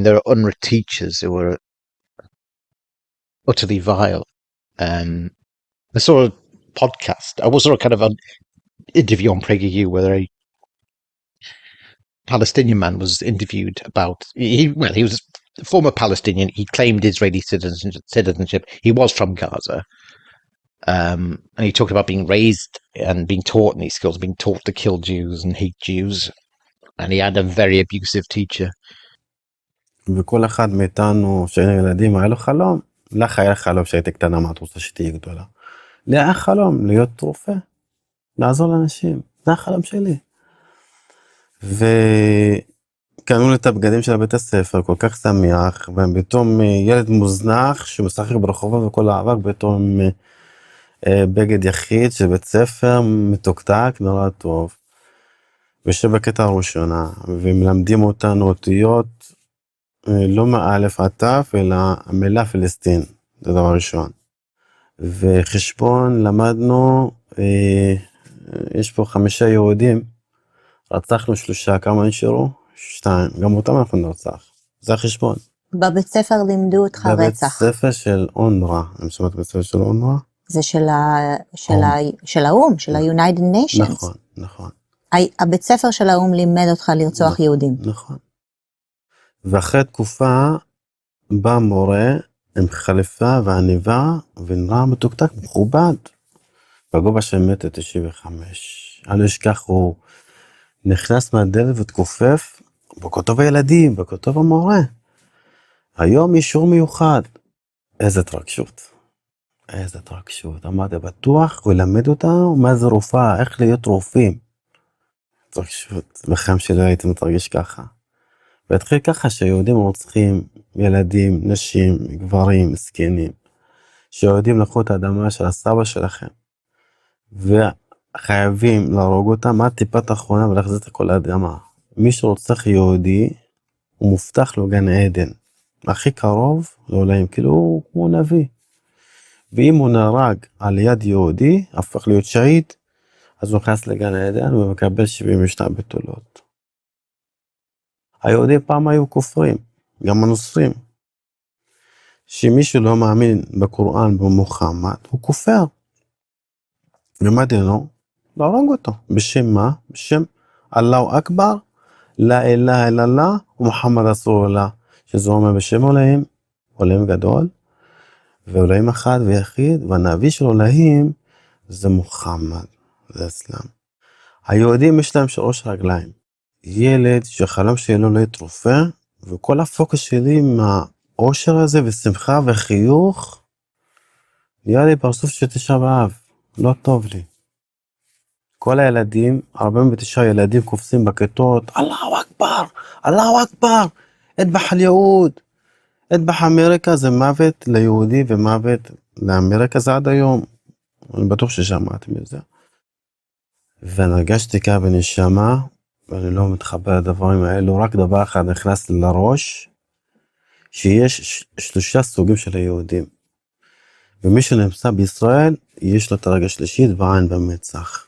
There are UNRWA teachers who are utterly vile. I saw a podcast. I saw a kind of an interview on PragerU where a Palestinian man was interviewed about. He was a former Palestinian. He claimed Israeli citizenship. He was from Gaza. And he talked about being raised and being taught in these schools, being taught to kill Jews and hate Jews. And he had a very abusive teacher. וכל אחד מאיתנו שהיינו ילדים היה לו חלום. לך היה חלום שהייתי קטנה, מה את רוצה שתהיה גדולה? לי היה חלום להיות רופא, לעזור לאנשים, זה החלום שלי. וקנו לי את הבגדים של הבית הספר, כל כך שמח, ופתאום ילד מוזנח שמשחק ברחובות וכל האבק, פתאום בגד יחיד של בית ספר, מתוקתק, נורא טוב. ויושב בקטע הראשונה, ומלמדים אותנו אותיות, לא מאלף עד תף, אלא המילה פלסטין, זה דבר ראשון. וחשבון למדנו, יש פה 5 יהודים, רצחנו 3, כמה נשארו? 2, גם אותם אנחנו נרצח. זה החשבון. בבית ספר לימדו אותך רצח. בבית ספר של אונר"א, אני שמעת בית ספר של אונר"א? זה של האום, של ה-United Nations. נכון, נכון. הבית ספר של האום לימד אותך לרצוח יהודים. נכון. ואחרי תקופה בא מורה עם חליפה ועניבה ונראה מתוקתק מכובד. בגובה של 1.95 מטר. אני אשכח, הוא נכנס מהדלת ותקופף בכותב הילדים, בכותב המורה. היום אישור מיוחד. איזה התרגשות. איזה התרגשות. אמרתי בטוח, הוא ילמד אותנו מה זה רופאה, איך להיות רופאים. התרגשות. בחיים שלי הייתי מתרגש ככה. והתחיל ככה שיהודים רוצחים ילדים, נשים, גברים, זקנים. שיהודים לקחו את האדמה של הסבא שלכם. וחייבים להרוג אותם עד טיפת האחרונה ולהחזיר את כל האדמה. מי שרוצח יהודי, הוא מובטח לו גן עדן. הכי קרוב לעולם, כאילו הוא כמו נביא. ואם הוא נהרג על יד יהודי, הפך להיות שהיד, אז הוא נכנס לגן עדן ומקבל 72 בתולות. היהודים פעם היו כופרים, גם הנוצרים. שמישהו לא מאמין בקוראן במוחמד, הוא כופר. ומה דינו? להרוג אותו. בשם מה? בשם אללהו אכבר, לא אלה אלה אללה, ומוחמד רסולולlah. שזה אומר בשם אלוהים, אלוהים גדול, ואלוהים אחד ויחיד, והנביא של אלוהים זה מוחמד, זה אסלאם. היהודים יש להם 3 רגליים. ילד שחלום שלו לא יתרופה, וכל הפוקוס שלי עם האושר הזה ושמחה וחיוך, נהיה לי פרצוף של 9 באב, לא טוב לי. כל הילדים, 49 ילדים קופצים בכיתות, אללהו אכבר, אללהו אכבר, אטבח אל-יהוד. אטבח אמריקה זה מוות ליהודי ומוות לאמריקה, זה עד היום. אני בטוח ששמעתם את זה. והרגשתי כאן בנשמה, ואני לא מתחבר לדברים האלו, רק דבר אחד נכנס לי לראש, שיש 3 סוגים של היהודים. ומי שנמצא בישראל, יש לו את הרגע שלישית ועין במצח.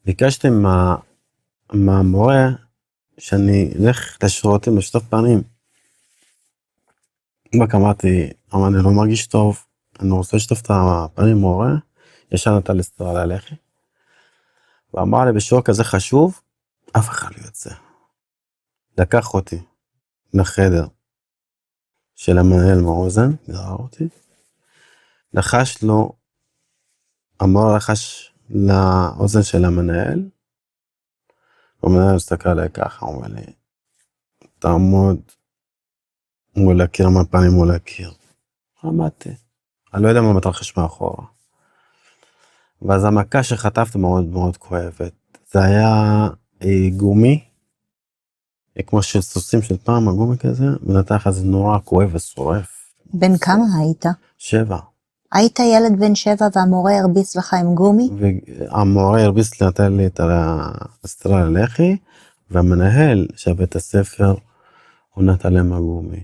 ביקשתי מהמורה שאני אלך לשירותים לשטוף פנים. רק אמרתי, אני לא מרגיש טוב, אני רוצה לשטוף את הפנים מורה, ישר נתן לי סטירה ללחי. ואמר לי בשיעור כזה חשוב, אף אחד לא יוצא. לקח אותי לחדר של המנהל מאוזן, גרר אותי, לחש לו, המורה לחש לאוזן של המנהל, והמנהל מסתכל עליי ככה, הוא אומר לי, תעמוד מול הקיר, מהפנים מול הקיר. עמדתי. אני לא יודע מה מתרחש מאחורה. ואז המכה שחטפתי מאוד מאוד כואבת. זה היה גומי, כמו של סוסים של פעם, הגומי כזה, ונתח אז נורא כואב ושורף. בן כמה היית? 7. היית ילד בן 7 והמורה הרביץ לך עם גומי? והמורה הרביץ נתן לי את הסטירה ללחי, והמנהל של בית הספר, הוא נתן להם הגומי.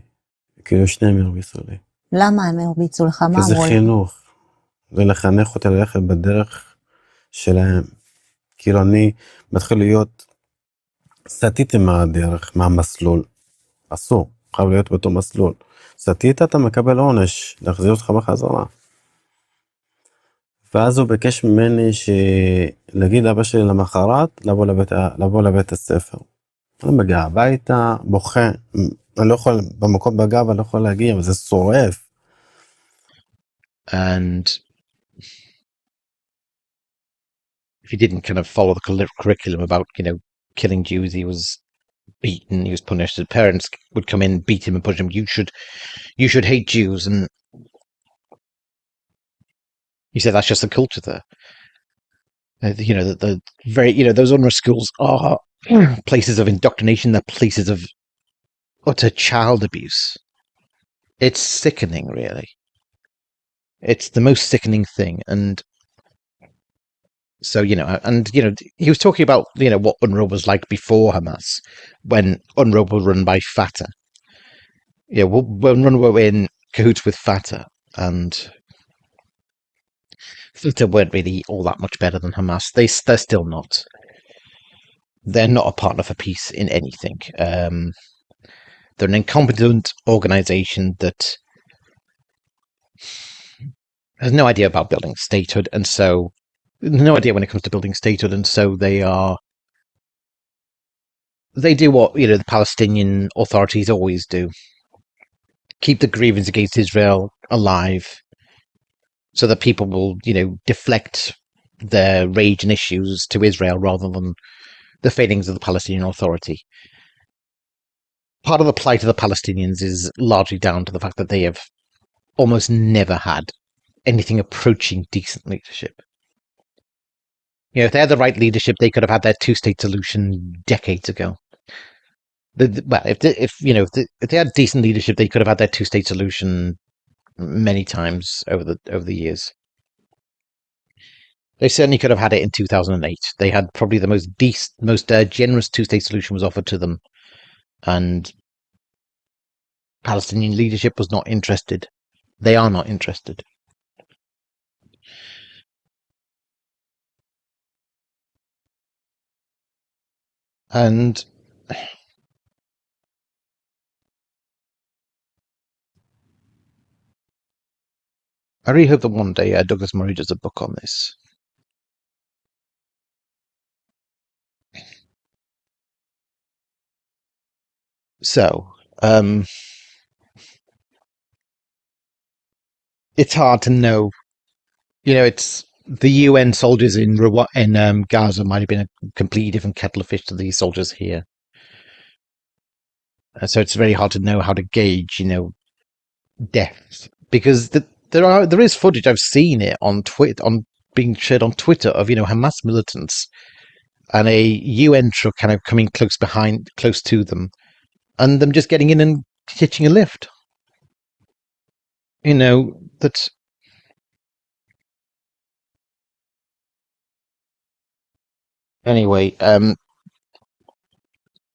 כאילו שניהם הרביצו לי. למה הם הרביצו לך? מה אמרו לך? כי זה חינוך. זה לחנך אותי ללכת בדרך שלהם. כאילו אני מתחיל להיות, סטיתי מהדרך, מהמסלול. אסור, חייב להיות באותו מסלול. סטית, אתה מקבל עונש, להחזיר אותך בחזרה. ואז הוא ביקש ממני להגיד לאבא שלי למחרת, לבוא לבית הספר. אני מגיע הביתה, בוכה, אני לא יכול, במקום בגב אני לא יכול להגיע, אבל זה שורף. And if he didn't kind of follow the curriculum about, killing Jews, he was beaten, he was punished. His parents would come in, beat him and punish him. You should hate Jews. And he said, that's just the culture there. The very, those UNRWA schools are places of indoctrination. They're places of utter child abuse. It's sickening, really. It's the most sickening thing. And so, he was talking about, what UNRWA was like before Hamas, when UNRWA was run by Fatah. When UNRWA were in cahoots with Fatah, and Fatah weren't really all that much better than Hamas. They're still not. They're not a partner for peace in anything. They're an incompetent organization that has no idea about building statehood, and so no idea when it comes to building statehood, and so they do what the Palestinian authorities always do: keep the grievance against Israel alive, so that people will deflect their rage and issues to Israel rather than the failings of the Palestinian Authority. Part of the plight of the Palestinians is largely down to the fact that they have almost never had anything approaching decent leadership. If they had the right leadership, they could have had their 2-state solution decades ago. If they had decent leadership, they could have had their 2-state solution many times over the years. They certainly could have had it in 2008. They had probably the most generous 2-state solution was offered to them, and Palestinian leadership was not interested. They are not interested. And I really hope that one day Douglas Murray does a book on this. So, it's hard to know. You know, it's the UN soldiers in Gaza might have been a completely different kettle of fish to these soldiers here. So it's very hard to know how to gauge, deaths, because there is footage. I've seen it on being shared on Twitter of Hamas militants and a UN truck kind of coming close to them, and them just getting in and hitching a lift. That. Anyway,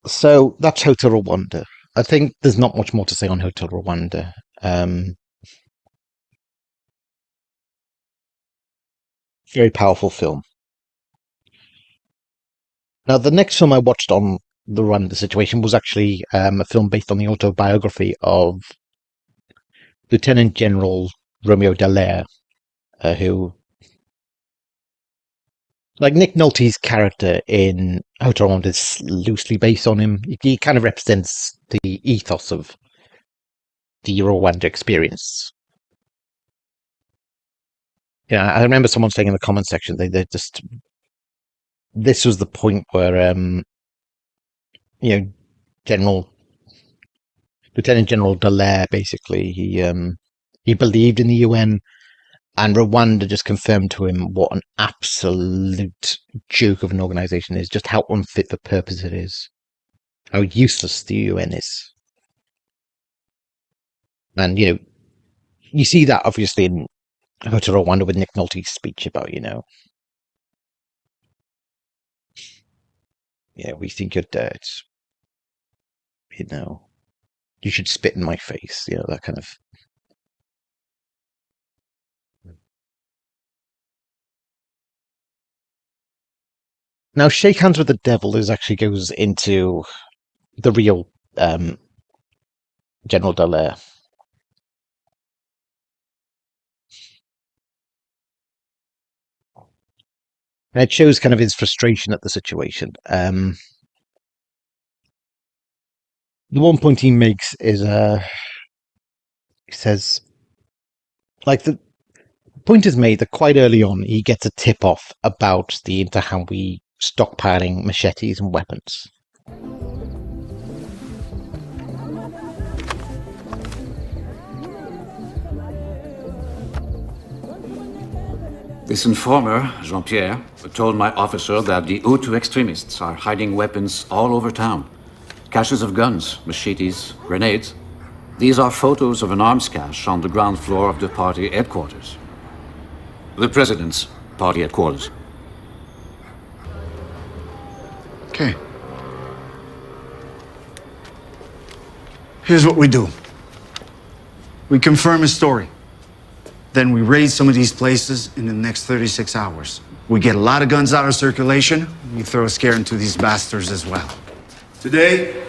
so that's Hotel Rwanda. I think there's not much more to say on Hotel Rwanda. Very powerful film. Now, the next film I watched on the Rwanda situation was actually a film based on the autobiography of Lieutenant General Romeo Dallaire, who, like Nick Nolte's character in Hotel Rwanda, is loosely based on him. He kind of represents the ethos of the Rwanda experience. Yeah, I remember someone saying in the comment section they just, this was the point where Lieutenant General Dallaire basically he believed in the UN, and Rwanda just confirmed to him what an absolute joke of an organization it is, just how unfit for purpose it is, how useless the UN is. And you see that obviously in Hotel Rwanda with Nick Nolte's speech about we think you're dirt, you should spit in my face, that kind of. Now, Shake Hands with the Devil actually goes into the real General Dallaire. And it shows kind of his frustration at the situation. The one point he makes is he says, like, the point is made that quite early on he gets a tip off about the Interahamwe stockpiling machetes and weapons. This informer, Jean-Pierre, told my officer that the Hutu extremists are hiding weapons all over town. Caches of guns, machetes, grenades. These are photos of an arms cache on the ground floor of the party headquarters. The president's party headquarters. Okay. Here's what we do. We confirm his story. Then we raid some of these places in the next 36 hours. We get a lot of guns out of circulation. We throw a scare into these bastards as well. Today,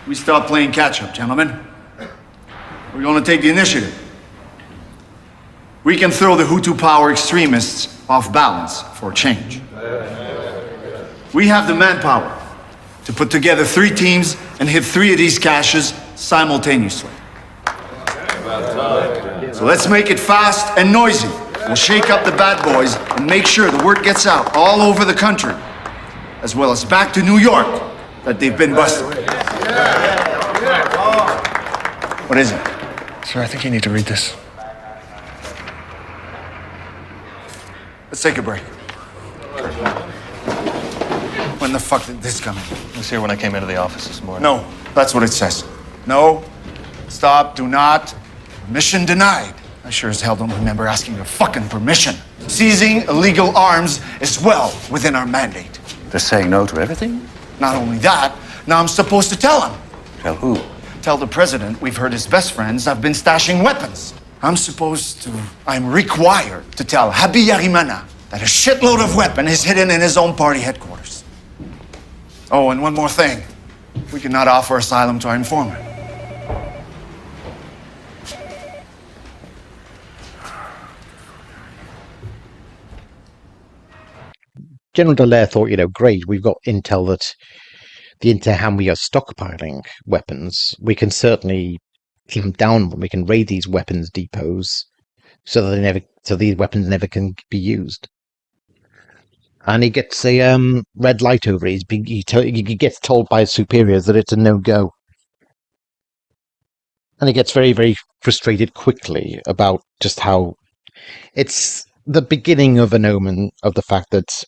we stop playing catch-up, gentlemen. We're going to take the initiative. We can throw the Hutu power extremists off balance for a change. We have the manpower to put together 3 teams and hit 3 of these caches simultaneously. So let's make it fast and noisy. We'll shake up the bad boys and make sure the word gets out all over the country, as well as back to New York, that they've been busted. What is it? Sir, I think you need to read this. Let's take a break. When the fuck did this come in? It was here when I came into the office this morning. No, that's what it says. No, stop, do not. Permission denied. I sure as hell don't remember asking for fucking permission. Seizing illegal arms is well within our mandate. They're saying no to everything? Not only that, now I'm supposed to tell him. Tell who? Tell the president we've heard his best friends have been stashing weapons. I'm required to tell Habyarimana that a shitload of weapon is hidden in his own party headquarters. Oh, and one more thing. We cannot offer asylum to our informant. General Dallaire thought, great, we've got intel that the Interhamwe are stockpiling weapons. We can certainly clamp down on them. We can raid these weapons depots so that these weapons never can be used. And he gets a red light over it. He gets told by his superiors that it's a no-go. And he gets very, very frustrated quickly about just how it's the beginning of an omen of the fact that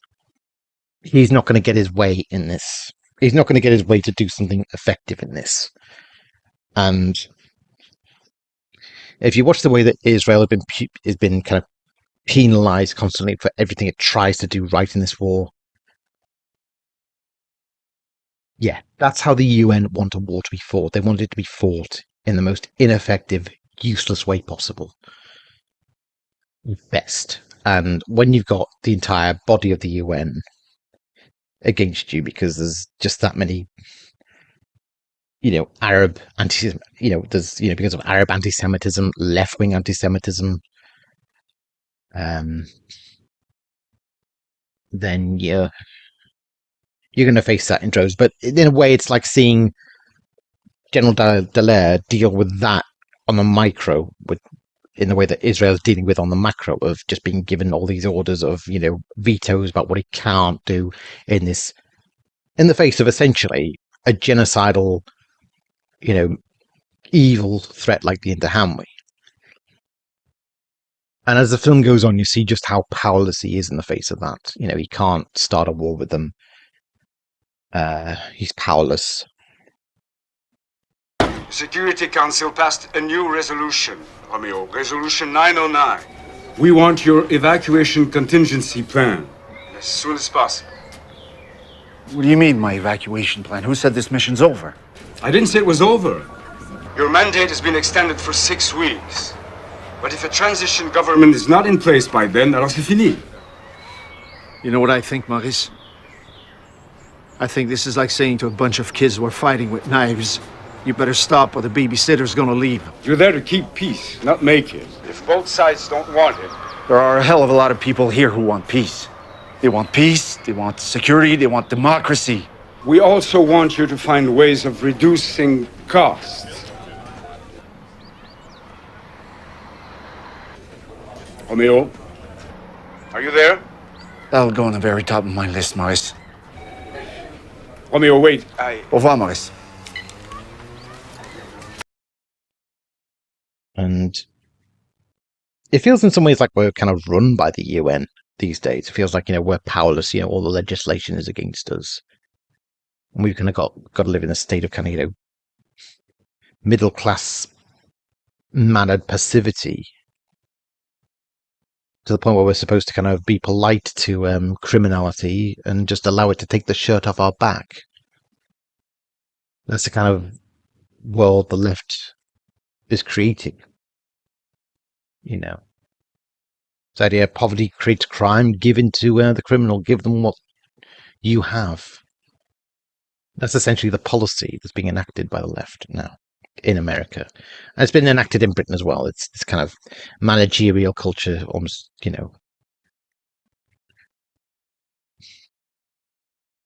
he's not going to get his way in this. He's not going to get his way to do something effective in this. And if you watch the way that Israel has been kind of penalized constantly for everything it tries to do right in this war, yeah, that's how the UN want a war to be fought. They want it to be fought in the most ineffective, useless way possible. Best. And when you've got the entire body of the UN against you because there's just that many, Arab there's, because of Arab anti-Semitism, left-wing anti-Semitism, then you're going to face that in droves. But in a way, it's like seeing General Dallaire deal with that on the micro, in the way that Israel is dealing with on the macro, of just being given all these orders of, vetoes about what he can't do in the face of essentially a genocidal, evil threat like the Interhamwe. And as the film goes on, you see just how powerless he is in the face of that. He can't start a war with them. He's powerless. Security Council passed a new resolution, Romeo. Resolution 909. We want your evacuation contingency plan as soon as possible. What do you mean, my evacuation plan? Who said this mission's over? I didn't say it was over. Your mandate has been extended for 6 weeks. But if a transition government is not in place by then, alors c'est fini. You know what I think, Maurice? I think this is like saying to a bunch of kids who are fighting with knives, you better stop or the babysitter's gonna leave. You're there to keep peace, not make it. If both sides don't want it... There are a hell of a lot of people here who want peace. They want peace, they want security, they want democracy. We also want you to find ways of reducing costs. Romeo, are you there? That'll go on the very top of my list, Maurice. Romeo, wait, Au revoir, Maurice. And it feels in some ways like we're kind of run by the UN these days. It feels like, we're powerless, all the legislation is against us. And we've kind of got to live in a state of kind of, middle-class mannered passivity, to the point where we're supposed to kind of be polite to criminality and just allow it to take the shirt off our back. That's the kind of world the left is creating. This idea of poverty creates crime, give in to the criminal, give them what you have. That's essentially the policy that's being enacted by the left now in America. And it's been enacted in Britain as well. It's this kind of managerial culture, almost,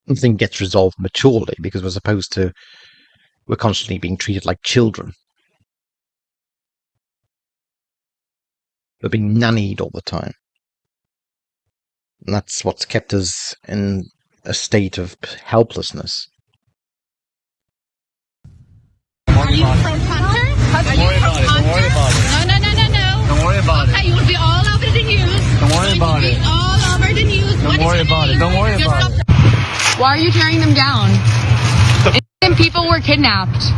nothing gets resolved maturely because we're constantly being treated like children. We're being nannied all the time. And that's what's kept us in a state of helplessness. Are you pro-hunter? Don't worry about it. Don't worry about it. No. Don't worry about it. You will be all over the news. Don't worry about it. All over the news. Don't worry about it. Don't worry about it. Why are you tearing them down? Innocent people were kidnapped.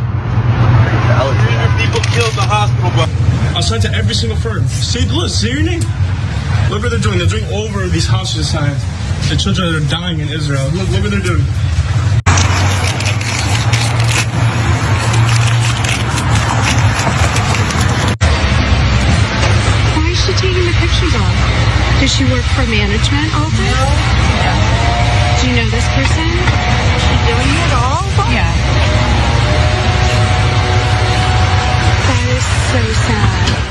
People killed the hospital, but I was to every single firm. See your name. Look what they're doing. They're doing over these hostage signs. The children are dying in Israel. Look what they're doing. Why is she taking the pictures off? Does she work for management over? Do you know this person? Is she doing it all? Yeah. That is so sad.